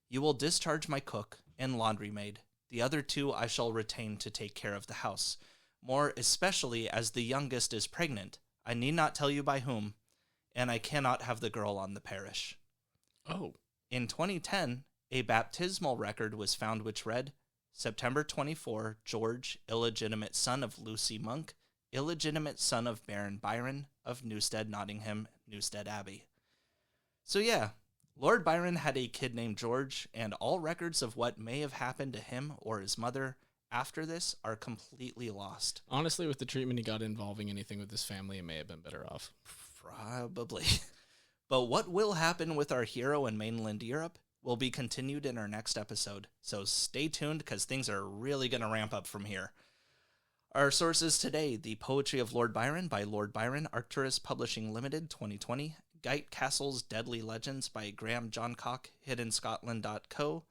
"You will discharge my cook and laundry maid. The other 2 I shall retain to take care of the house, more especially as the youngest is pregnant. I need not tell you by whom, and I cannot have the girl on the parish." Oh. In 2010, a baptismal record was found which read, "September 24, George, illegitimate son of Lucy Monk, illegitimate son of Baron Byron of Newstead, Nottingham, Newstead Abbey." So yeah, Lord Byron had a kid named George, and all records of what may have happened to him or his mother after this are completely lost. Honestly, with the treatment he got involving anything with his family, it may have been better off. Probably. But what will happen with our hero in mainland Europe will be continued in our next episode. So stay tuned because things are really going to ramp up from here. Our sources today: The Poetry of Lord Byron by Lord Byron, Arcturus Publishing Limited, 2020. Geit Castle's Deadly Legends by Graham Johncock, hiddenscotland.co.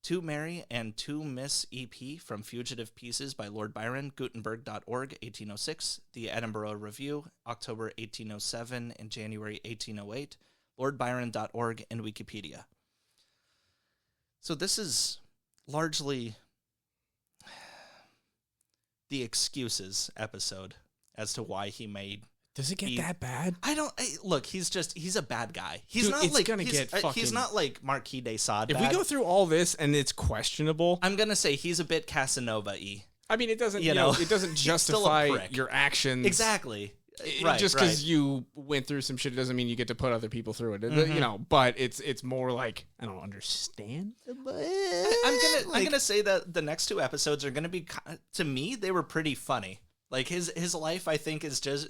To Mary and To Miss EP from Fugitive Pieces by Lord Byron, Gutenberg.org, 1806. The Edinburgh Review, October 1807 and January 1808. LordByron.org and Wikipedia. So this is largely the excuses episode as to why he made Does it get that bad? Look, he's a bad guy. He's Dude, not it's like gonna get fucking... he's not like Marquis de Sade. If we go through all this and it's questionable, I'm gonna say he's a bit Casanova-y. I mean, it doesn't, it doesn't justify your actions. Exactly. Just because you went through some shit, it doesn't mean you get to put other people through it. But it's more like, I don't understand. I'm gonna say that the next 2 episodes are gonna be, to me, they were pretty funny. Like his life, I think, is just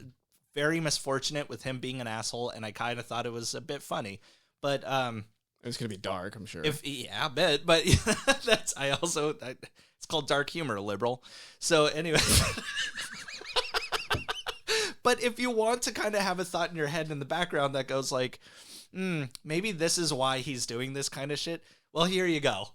very misfortunate with him being an asshole, and I kind of thought it was a bit funny. But it's gonna be dark, I'm sure. I bet. But it's called dark humor, liberal. So anyway. But if you want to kind of have a thought in your head in the background that goes like, maybe this is why he's doing this kind of shit, well, here you go.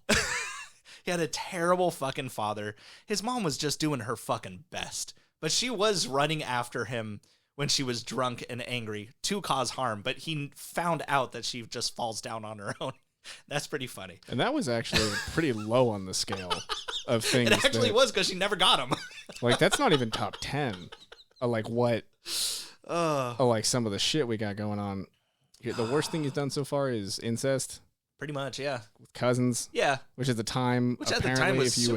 He had a terrible fucking father. His mom was just doing her fucking best. But she was running after him when she was drunk and angry to cause harm. But he found out that she just falls down on her own. That's pretty funny. And that was actually pretty low on the scale of things. It actually was, because she never got him. Like, that's not even top 10. Like what? Like some of the shit we got going on. The worst thing he's done so far is Incest. Pretty much, yeah. With cousins. Yeah. Which at the time, apparently, if you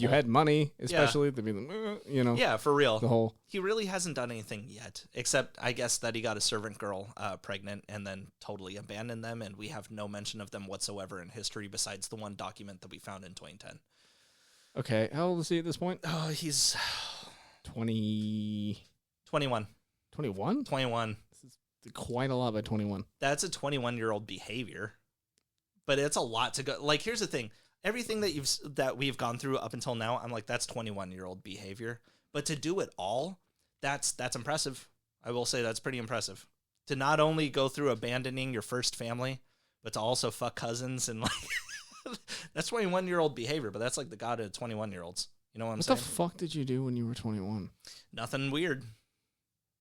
had money, especially, they'd be like, Yeah, for real. The whole. He really hasn't done anything yet, except I guess that he got a servant girl pregnant and then totally abandoned them, and we have no mention of them whatsoever in history besides the one document that we found in 2010. Okay, how old is he at this point? Oh, he's 21. 21? 21. This is quite a lot by 21. That's a 21-year-old behavior. But it's a lot to go. Like, here's the thing. Everything that we've gone through up until now, I'm like, that's 21-year-old behavior. But to do it all, that's impressive. I will say that's pretty impressive. To not only go through abandoning your first family, but to also fuck cousins and like that's 21-year-old behavior, but that's like the god of 21-year-olds. You know what I'm saying? What the fuck did you do when you were 21? Nothing weird.